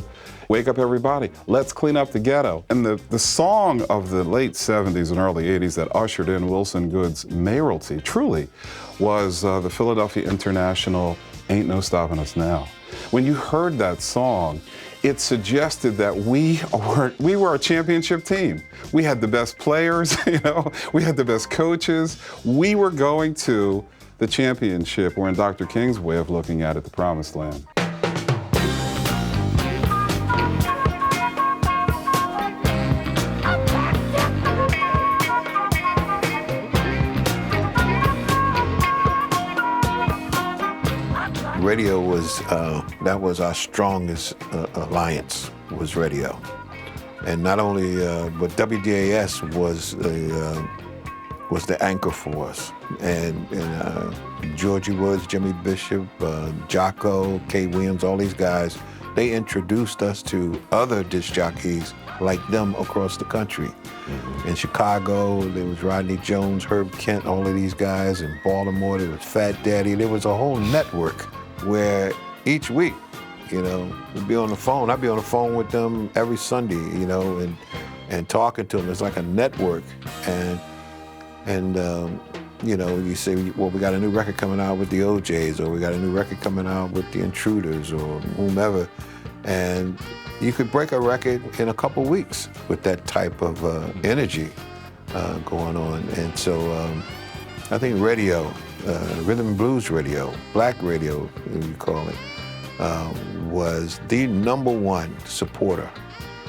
Wake Up Everybody, Let's Clean Up the Ghetto. And the song of the late 70s and early 80s that ushered in Wilson Good's mayoralty truly was the Philadelphia International, Ain't No Stopping Us Now. When you heard that song, it suggested that we were a championship team. We had the best players, we had the best coaches. We were going to the championship, or in Dr. King's way of looking at it, the promised land. Radio was, that was our strongest alliance, was radio. And not only, but WDAS was the anchor for us. And Georgie Woods, Jimmy Bishop, Jocko, Kay Williams, all these guys, they introduced us to other disc jockeys like them across the country. In Chicago, there was Rodney Jones, Herb Kent, all of these guys. In Baltimore, there was Fat Daddy. There was a whole network where each week, we'd be on the phone. I'd be on the phone with them every Sunday, and talking to them. It's like a network. And you say, well, we got a new record coming out with the OJs, or we got a new record coming out with the Intruders, or whomever. And you could break a record in a couple weeks with that type of energy going on. And so I think radio, rhythm and blues radio, black radio, as you call it, was the #1 supporter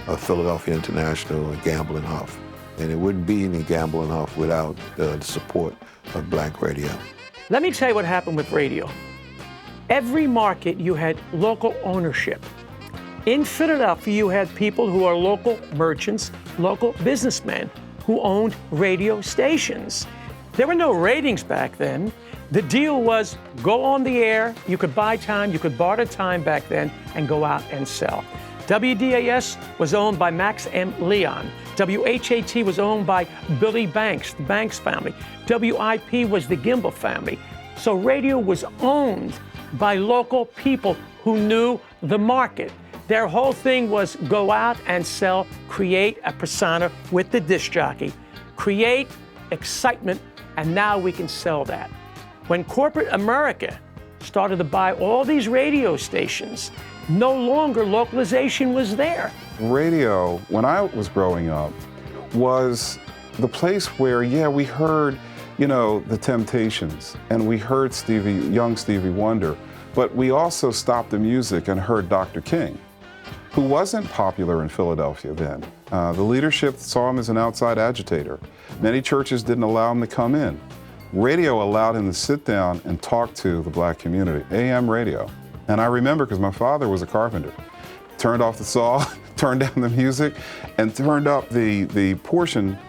of Philadelphia International and Gamble and Huff. And it wouldn't be any Gamble and Huff without the support of black radio. Let me tell you what happened with radio. Every market, you had local ownership. In Philadelphia, you had people who are local merchants, local businessmen who owned radio stations. There were no ratings back then. The deal was go on the air, you could buy time, you could barter time back then, and go out and sell. WDAS was owned by Max M. Leon. WHAT was owned by Billy Banks, the Banks family. WIP was the Gimbel family. So radio was owned by local people who knew the market. Their whole thing was go out and sell, create a persona with the disc jockey, create excitement, and now we can sell that. When corporate America started to buy all these radio stations, no longer localization was there. Radio, when I was growing up, was the place where, we heard, the Temptations, and we heard young Stevie Wonder, But we also stopped the music and heard Dr. King, who wasn't popular in Philadelphia then. The leadership saw him as an outside agitator. Many churches didn't allow him to come in. Radio allowed him to sit down and talk to the black community, AM radio. And I remember, because my father was a carpenter, turned off the saw, turned down the music, and turned up the portion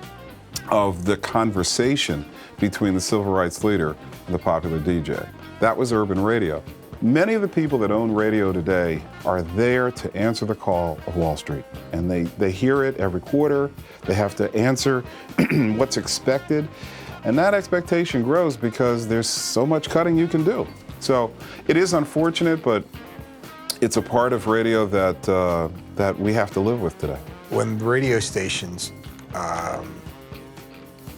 of the conversation between the civil rights leader and the popular DJ. That was urban radio. Many of the people that own radio today are there to answer the call of Wall Street. And they hear it every quarter. They have to answer what's expected. And that expectation grows because there's so much cutting you can do. So it is unfortunate, but it's a part of radio that we have to live with today. When radio stations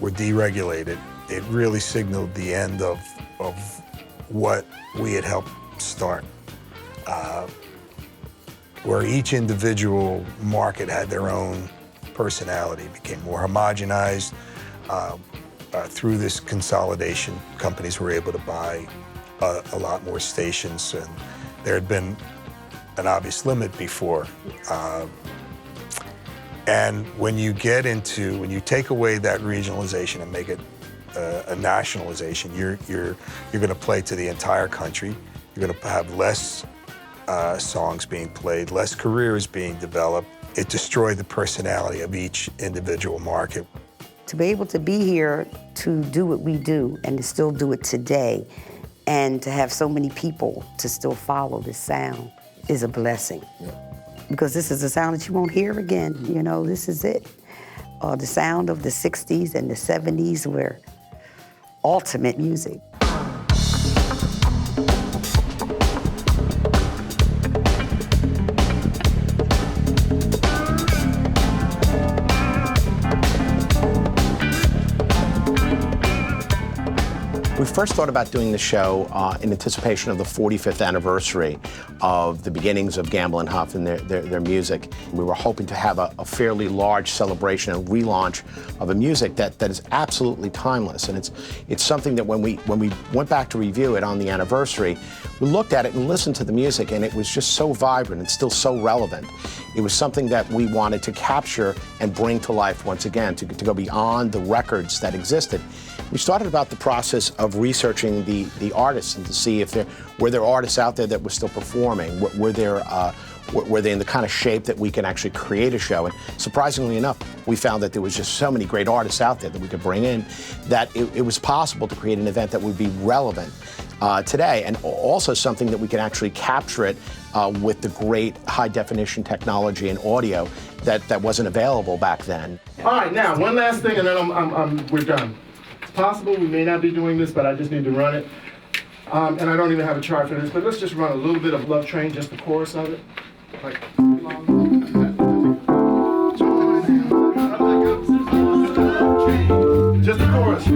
were deregulated, it really signaled the end of what we had helped start, where each individual market had their own personality, became more homogenized. Through this consolidation, companies were able to buy a lot more stations, and there had been an obvious limit before. And when you take away that regionalization and make it a nationalization, you're going to play to the entire country. You're going to have less songs being played, less careers being developed. It destroyed the personality of each individual market. To be able to be here to do what we do and to still do it today, and to have so many people to still follow this sound is a blessing. Yeah. Because this is a sound that you won't hear again. You know, this is it. The sound of the 60s and the 70s were ultimate music. We first thought about doing the show in anticipation of the 45th anniversary of the beginnings of Gamble and Huff and their music. We were hoping to have a fairly large celebration and relaunch of a music that is absolutely timeless. And it's something that when we went back to review it on the anniversary, we looked at it and listened to the music, and it was just so vibrant and still so relevant. It was something that we wanted to capture and bring to life once again, to go beyond the records that existed. We started about the process of researching the artists and to see if were there artists out there that were still performing. Were they in the kind of shape that we can actually create a show? And surprisingly enough, we found that there was just so many great artists out there that we could bring in that it was possible to create an event that would be relevant today, and also something that we can actually capture it with the great high-definition technology and audio that wasn't available back then. All right, now one last thing, and then we're done. It's possible we may not be doing this, but I just need to run it. And I don't even have a chart for this, but let's just run a little bit of Love Train, just the chorus of it. Like, just the chorus.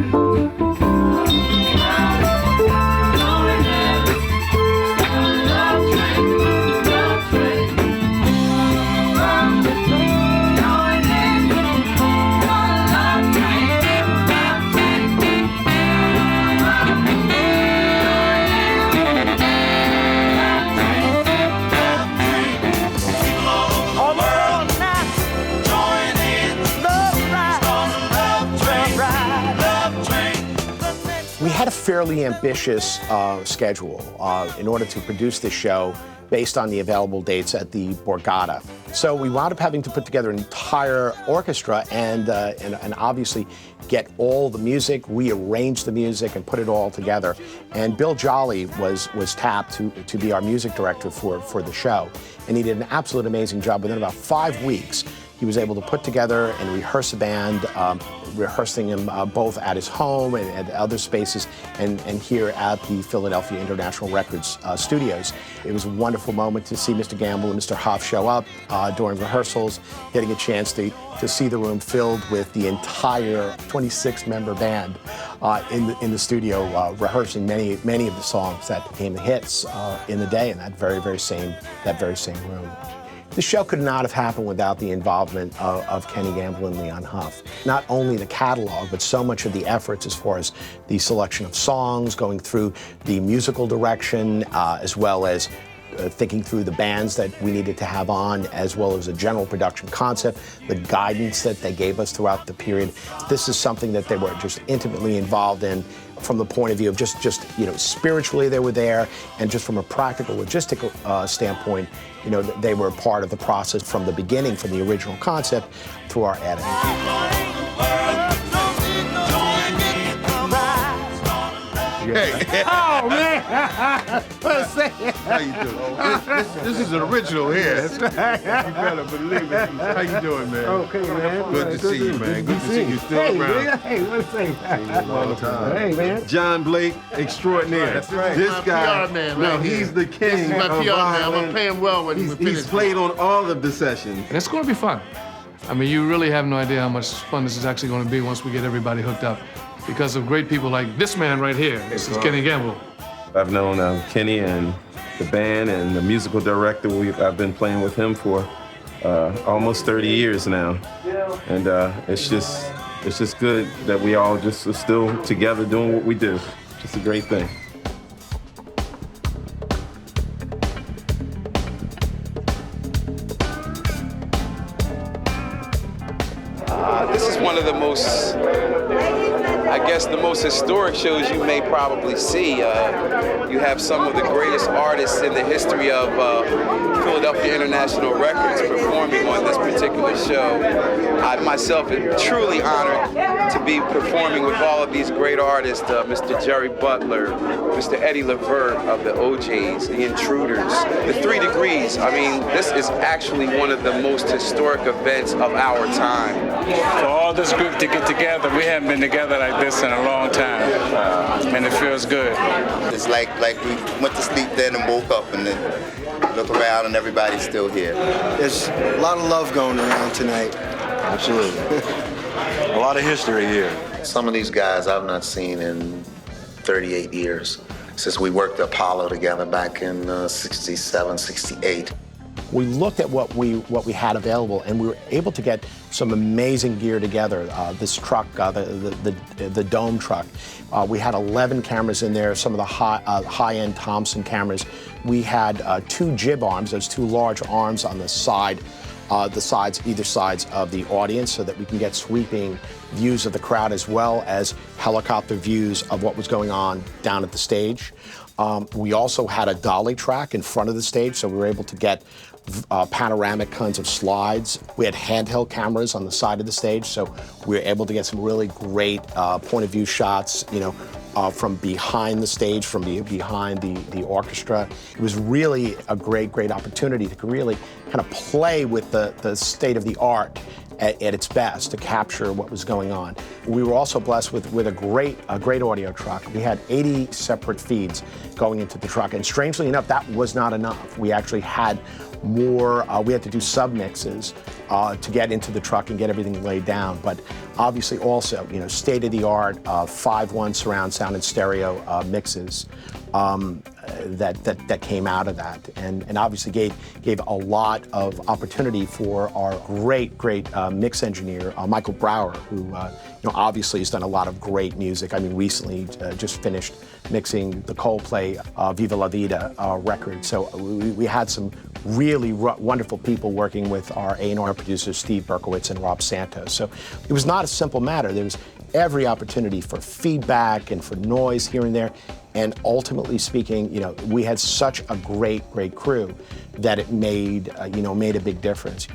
We had a fairly ambitious schedule in order to produce this show based on the available dates at the Borgata. So we wound up having to put together an entire orchestra and obviously get all the music, rearrange the music, and put it all together. And Bill Jolly was tapped to be our music director for the show. And he did an absolute amazing job. Within about 5 weeks, he was able to put together and rehearse a band, rehearsing him both at his home and at other spaces and here at the Philadelphia International Records studios. It was a wonderful moment to see Mr. Gamble and Mr. Huff show up during rehearsals, getting a chance to see the room filled with the entire 26-member band in the studio, rehearsing many of the songs that became the hits in the day in that very same room. The show could not have happened without the involvement of Kenny Gamble and Leon Huff. Not only the catalog, but so much of the efforts as far as the selection of songs, going through the musical direction, as well as thinking through the bands that we needed to have on, as well as a general production concept, the guidance that they gave us throughout the period. This is something that they were just intimately involved in from the point of view of just spiritually they were there, and just from a practical, logistical standpoint, they were part of the process from the beginning, from the original concept through our editing. Hey. Oh, man. How you doing? This is an original here. You better believe it. How you doing, man? Okay, man. Good to see you, man. Good to see you still around. Hey, what's that? Hey, man. John Blake, extraordinaire. That's right. This My guy, PR man no, right he's here. the king This is my of PR man. I'm violin. gonna pay him well when we finish. He's played on all of the sessions. And it's going to be fun. I mean, you really have no idea how much fun this is actually going to be once we get everybody hooked up. Because of great people like this man right here. This is Kenny Gamble. I've known Kenny and the band and the musical director. I've been playing with him for almost 30 years now. And it's just good that we all just are still together doing what we do. Just a great thing. This is one of the most, I guess, the most historic shows you may probably see. You have some of the greatest artists in the history of Philadelphia International Records performing on this particular show. I myself am truly honored to be performing with all of these great artists, Mr. Jerry Butler, Mr. Eddie Levert of the OJs, the Intruders, the 3 Degrees. I mean, this is actually one of the most historic events of our time. For all this group to get together, we haven't been together like this in a long time, and it feels good. It's like we went to sleep then and woke up and then look around and everybody's still here. There's a lot of love going around tonight. Absolutely. A lot of history here. Some of these guys I've not seen in 38 years, since we worked Apollo together back in 67, 68. We looked at what we had available, and we were able to get some amazing gear together. This truck, the Dome truck, we had 11 cameras in there, some of the high-end Thompson cameras. We had 2 jib arms, those 2 large arms on the side, either sides of the audience, so that we can get sweeping views of the crowd as well as helicopter views of what was going on down at the stage. We also had a dolly track in front of the stage, so we were able to get panoramic kinds of slides. We had handheld cameras on the side of the stage, so we were able to get some really great point of view shots, from behind the stage, from behind the orchestra. It was really a great opportunity to really kind of play with the state of the art at its best, to capture what was going on. We were also blessed with a great audio truck. We had 80 separate feeds going into the truck, and strangely enough, that was not enough. We actually had more, we had to do submixes to get into the truck and get everything laid down. But obviously also, state-of-the-art 5.1 surround sound and stereo mixes that came out of that, and obviously gave a lot of opportunity for our great mix engineer, Michael Brower, who obviously has done a lot of great music. I mean, recently just finished mixing the Coldplay Viva La Vida record. So we had some really wonderful people working with our A&R producers, Steve Berkowitz and Rob Santos. So it was not a simple matter. There was every opportunity for feedback and for noise here and there. And ultimately speaking, we had such a great crew that it made a big difference.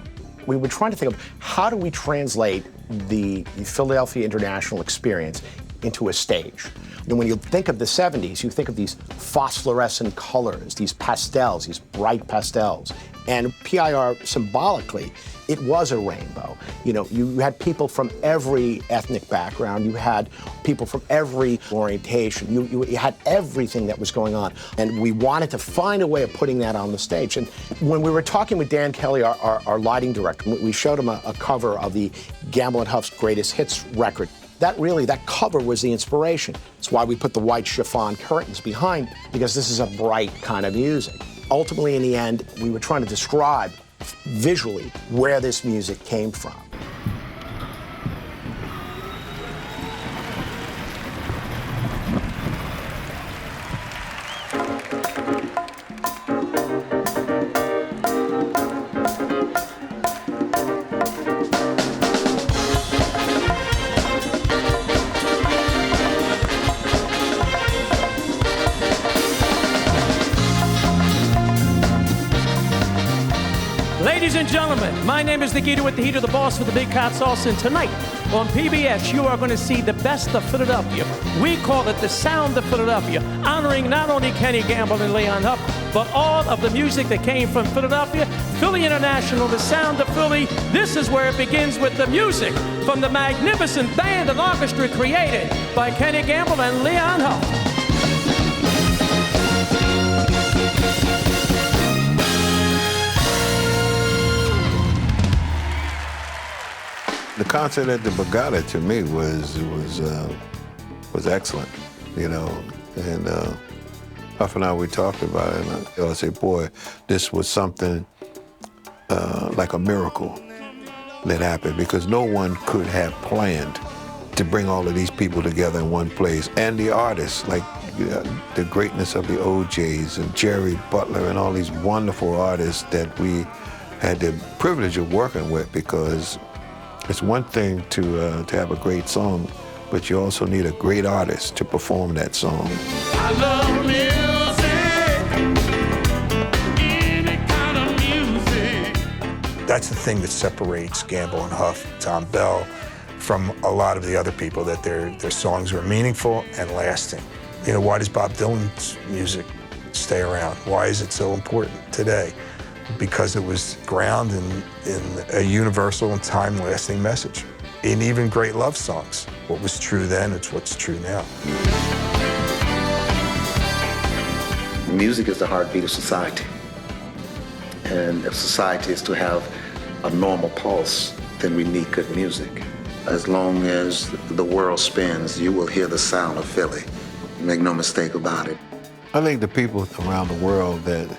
We were trying to think of how do we translate the Philadelphia International experience into a stage. When you think of the 70s, you think of these phosphorescent colors, these pastels, these bright pastels. And PIR, symbolically, it was a rainbow. You had people from every ethnic background. You had people from every orientation. You had everything that was going on. And we wanted to find a way of putting that on the stage. And when we were talking with Dan Kelly, our lighting director, we showed him a cover of the Gamble and Huff's Greatest Hits record. That cover was the inspiration. That's why we put the white chiffon curtains behind, because this is a bright kind of music. Ultimately, in the end, we were trying to describe visually where this music came from. Ladies and gentlemen, my name is Nikita with the Heat of the Boss for the Big Hot Sauce, and tonight on PBS you are going to see the best of Philadelphia. We call it the Sound of Philadelphia, honoring not only Kenny Gamble and Leon Huff, but all of the music that came from Philadelphia. Philly International, the Sound of Philly. This is where it begins with the music from the magnificent band and orchestra created by Kenny Gamble and Leon Huff. The concert at the Borgata to me was excellent, you know. And Huff and I, we talked about it, and I said, boy, this was something like a miracle that happened, because no one could have planned to bring all of these people together in one place. And the artists, like the greatness of the OJs and Jerry Butler and all these wonderful artists that we had the privilege of working with, because it's one thing to have a great song, but you also need a great artist to perform that song. I love music, any kind of music. That's the thing that separates Gamble and Huff, Tom Bell, from a lot of the other people, that their songs are meaningful and lasting. You know, why does Bob Dylan's music stay around? Why is it so important today? Because it was grounded in a universal and time-lasting message. In even great love songs, what was true then, it's what's true now. Music is the heartbeat of society. And if society is to have a normal pulse, then we need good music. As long as the world spins, you will hear the sound of Philly. Make no mistake about it. I think the people around the world that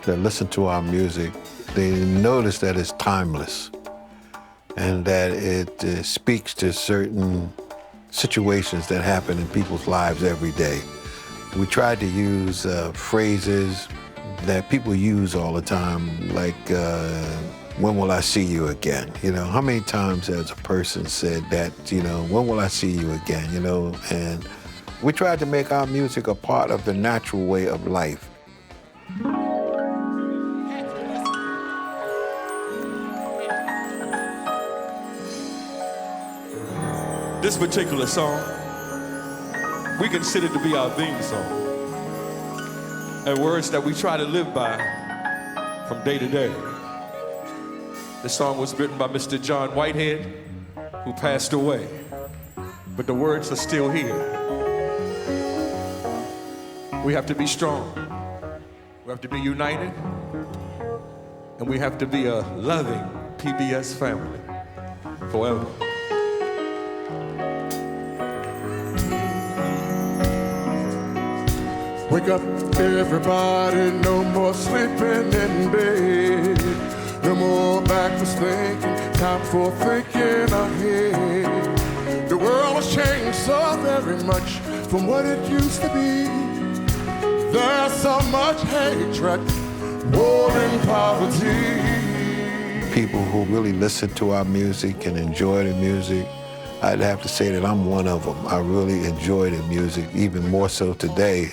listen to our music, they notice that it's timeless and that it speaks to certain situations that happen in people's lives every day. We tried to use phrases that people use all the time, like, when will I see you again? You know, how many times has a person said that, you know, when will I see you again, you know? And we tried to make our music a part of the natural way of life. This particular song, we consider to be our theme song, and words that we try to live by from day to day. The song was written by Mr. John Whitehead, who passed away, but the words are still here. We have to be strong, we have to be united, and we have to be a loving PBS family forever. Wake up, everybody, no more sleeping in bed. No more backwards thinking, time for thinking ahead. The world has changed so very much from what it used to be. There's so much hatred, war and poverty. People who really listen to our music and enjoy the music, I'd have to say that I'm one of them. I really enjoy the music, even more so today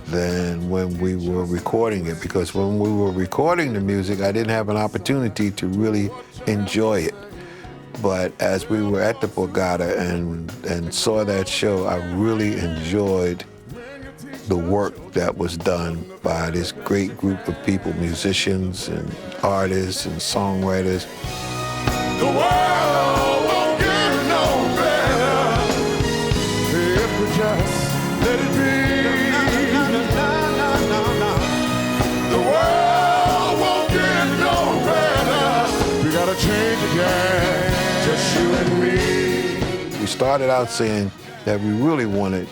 than when we were recording it, because when we were recording the music, I didn't have an opportunity to really enjoy it. But as we were at the Borgata and saw that show, I really enjoyed the work that was done by this great group of people, musicians and artists and songwriters. The world won't get no better if we just let it be. The world won't get no better. We gotta change again, just you and me. We started out saying that we really wanted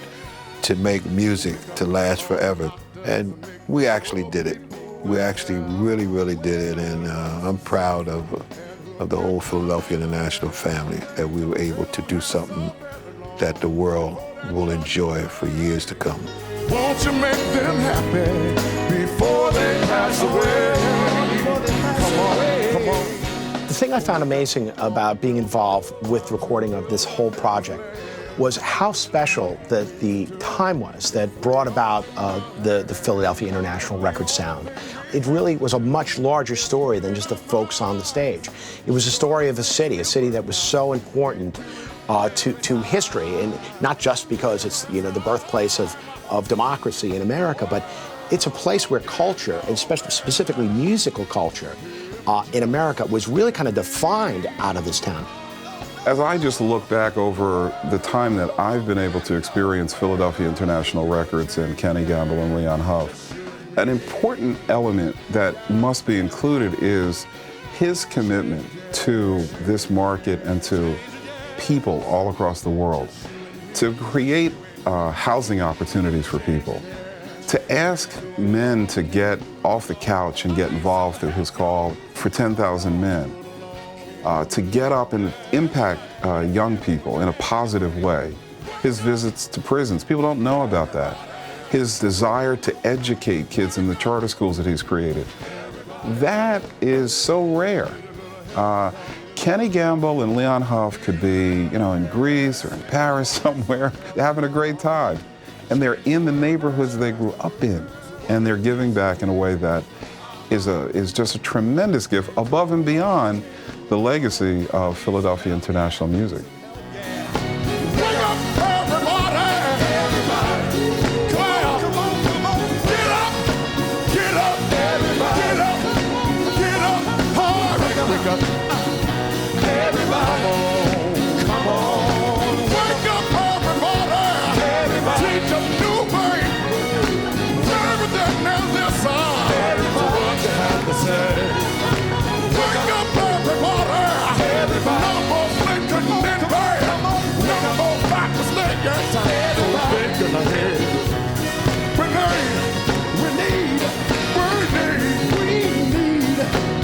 to make music to last forever, and we actually did it. We actually really did it, and I'm proud of the whole Philadelphia International family that we were able to do something that the world will enjoy for years to come. Won't you make them happy before they pass away? Come on. The thing I found amazing about being involved with the recording of this whole project was how special the time was that brought about the Philadelphia International Record sound. It really was a much larger story than just the folks on the stage. It was a story of a city that was so important to history, and not just because it's the birthplace of democracy in America, but it's a place where culture, and specifically musical culture, in America was really kind of defined out of this town. As I just look back over the time that I've been able to experience Philadelphia International Records and Kenny Gamble and Leon Huff, an important element that must be included is his commitment to this market and to people all across the world, to create housing opportunities for people, to ask men to get off the couch and get involved through his call for 10,000 men, to get up and impact young people in a positive way. His visits to prisons, people don't know about that. His desire to educate kids in the charter schools that he's created. That is so rare. Kenny Gamble and Leon Huff could be, in Greece or in Paris somewhere, having a great time. And they're in the neighborhoods they grew up in. And they're giving back in a way that is just a tremendous gift above and beyond the legacy of Philadelphia International music.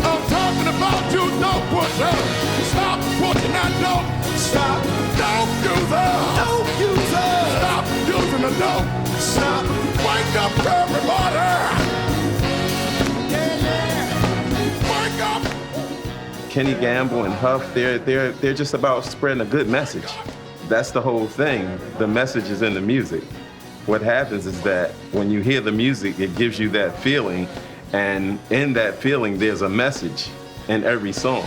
I'm talking about you, don't push her. Stop pushing that dope. Stop. Don't use her. Don't use her. Stop using the dope. Stop. Wake up, everybody. Wake up. Kenny Gamble and Huff, they're just about spreading a good message. That's the whole thing. The message is in the music. What happens is that when you hear the music, it gives you that feeling, and in that feeling, there's a message in every song.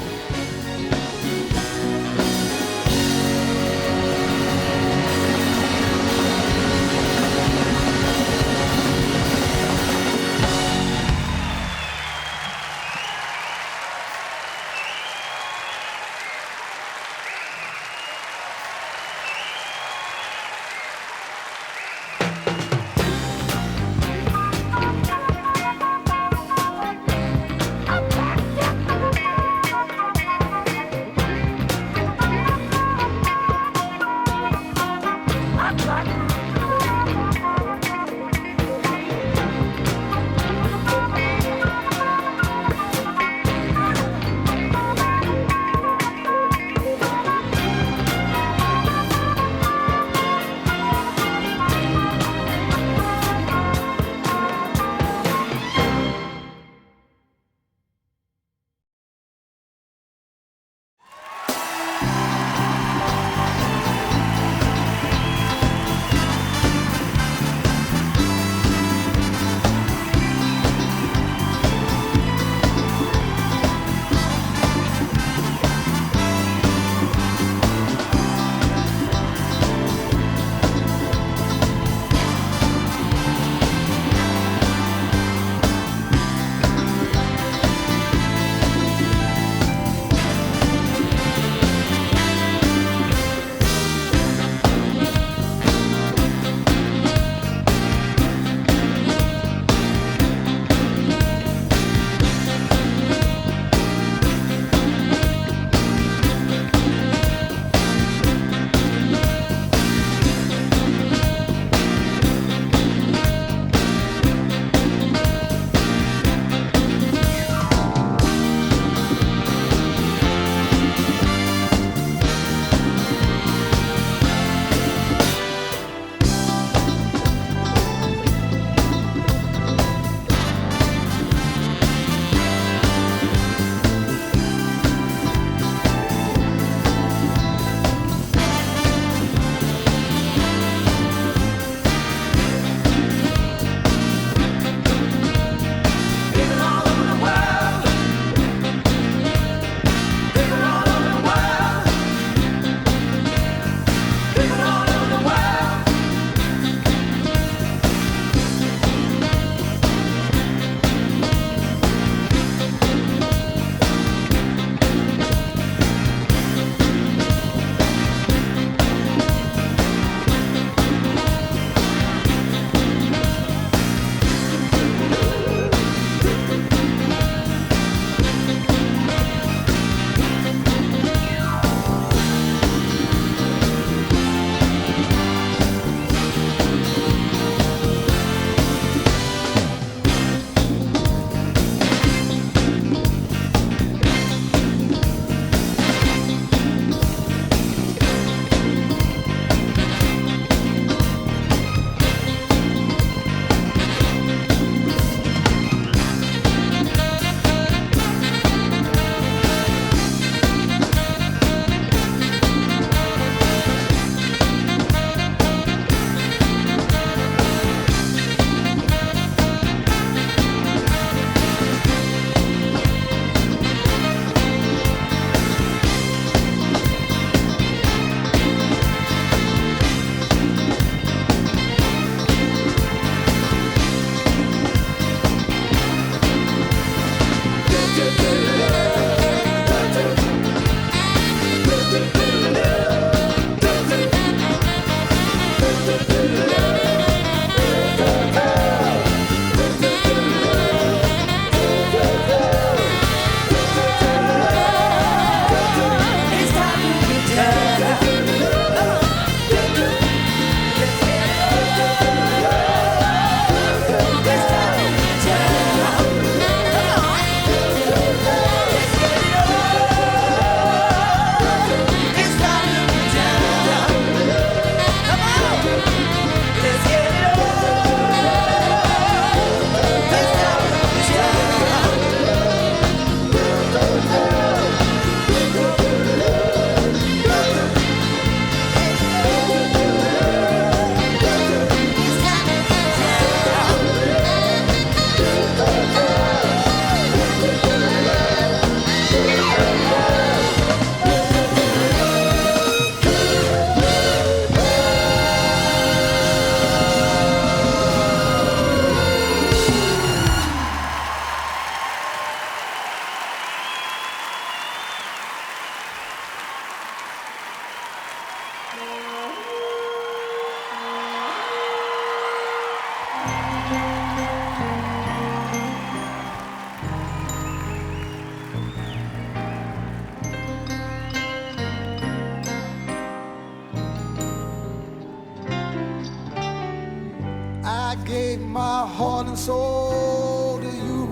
my heart and soul to you.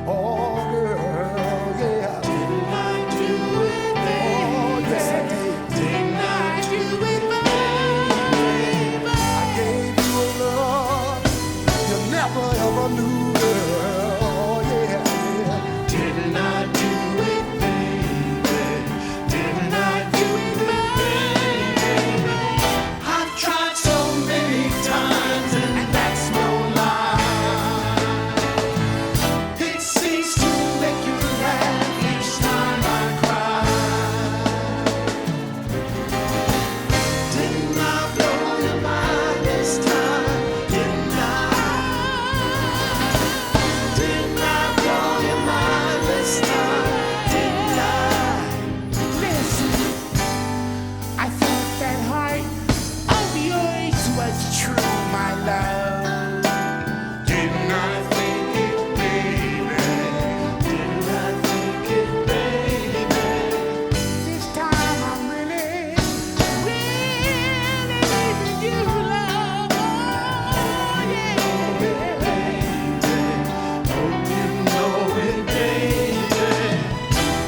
Oh, girl, yeah. Didn't I do it, baby? Oh, yes, I did. Didn't I do it, baby? I gave you a love you never ever knew, girl. Oh, yeah, yeah. Didn't I do it, baby? Didn't I do it, baby? I've tried so many times, and that's no lie. It seems to make you laugh each time I cry. Didn't I blow your mind this time? Didn't I? Didn't I blow your mind this time? Didn't I? Listen, I thought that heart of yours was true, my love. Didn't I think it, baby? Didn't I think it, baby? This time I'm really, really leaving you, love. Oh, yeah, baby. Hope you know it, baby.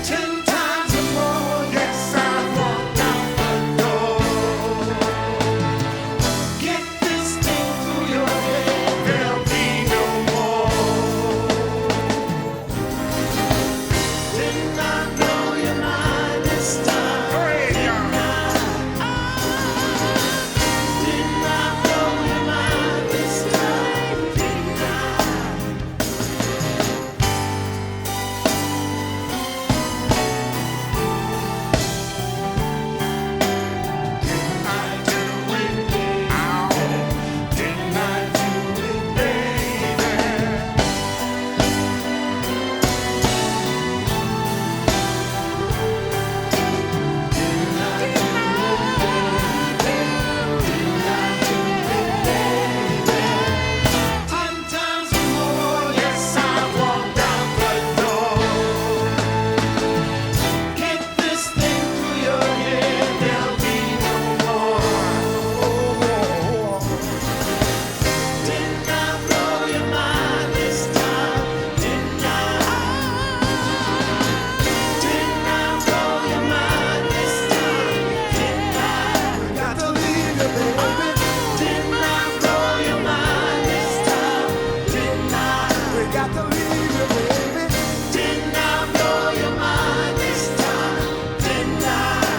10 times or more, yes, I walked out the door. Get this thing through your head, there'll be no more. Didn't I blow your mind this time? Didn't I blow your mind this time? Didn't I? Didn't I do it, baby? Sometimes more, yes, I walked out the door. Get this thing through your head, there'll be no more. Didn't I blow your mind this time? Didn't I? Didn't I blow your mind this time? Didn't I? Got to leave you, baby. Didn't I blow your mind this time? Didn't I? We got to leave you, baby. Didn't I blow your mind this time? Didn't I?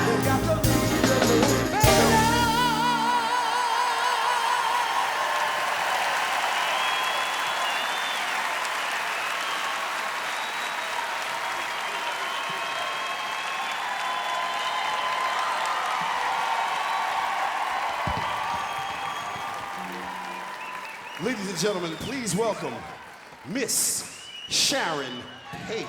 We got to leave you, baby. Ladies and gentlemen, please welcome Miss Sharon H.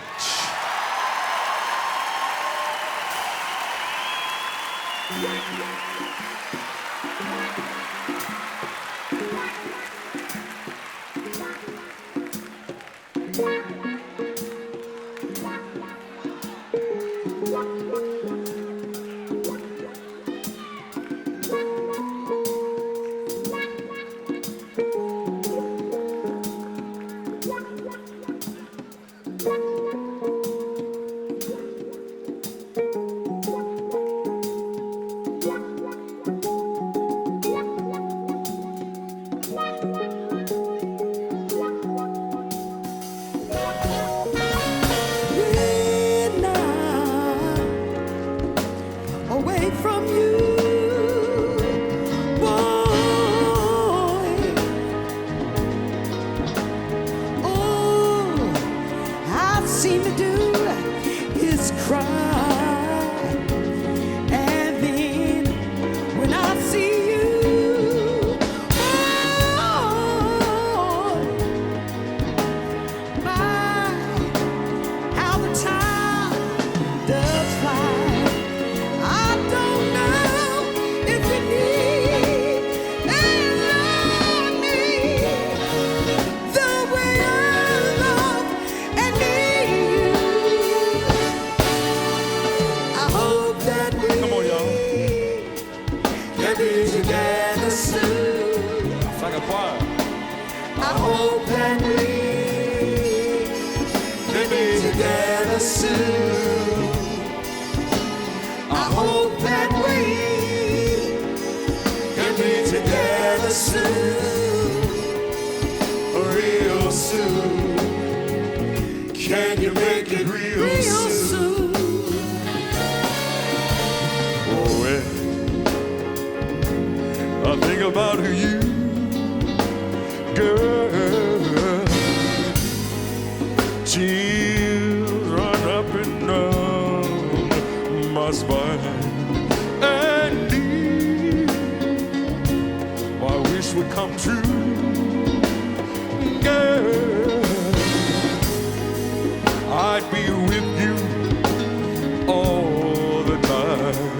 Away from you, boy. All I seem to do is cry, and then when I see you, oh, my, how the time does fly. I don't know if you need and love me the way I love and need you. soon. I hope that we can be together soon, real soon. Can you make it real soon? Oh, when I think about you, girl, chills run up and down my spine. And my wish would come true, girl. I'd be with you all the time.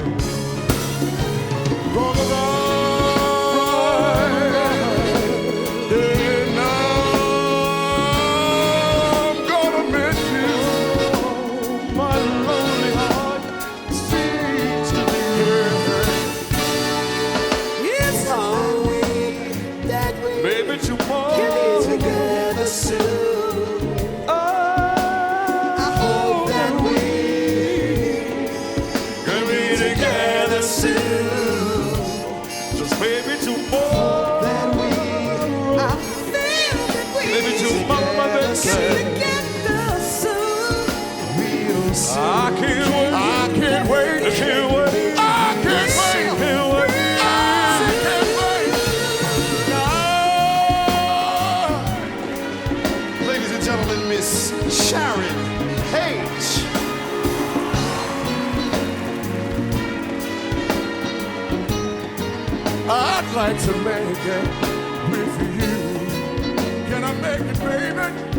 Sharon Page. I'd like to make it with you. Can I make it, baby?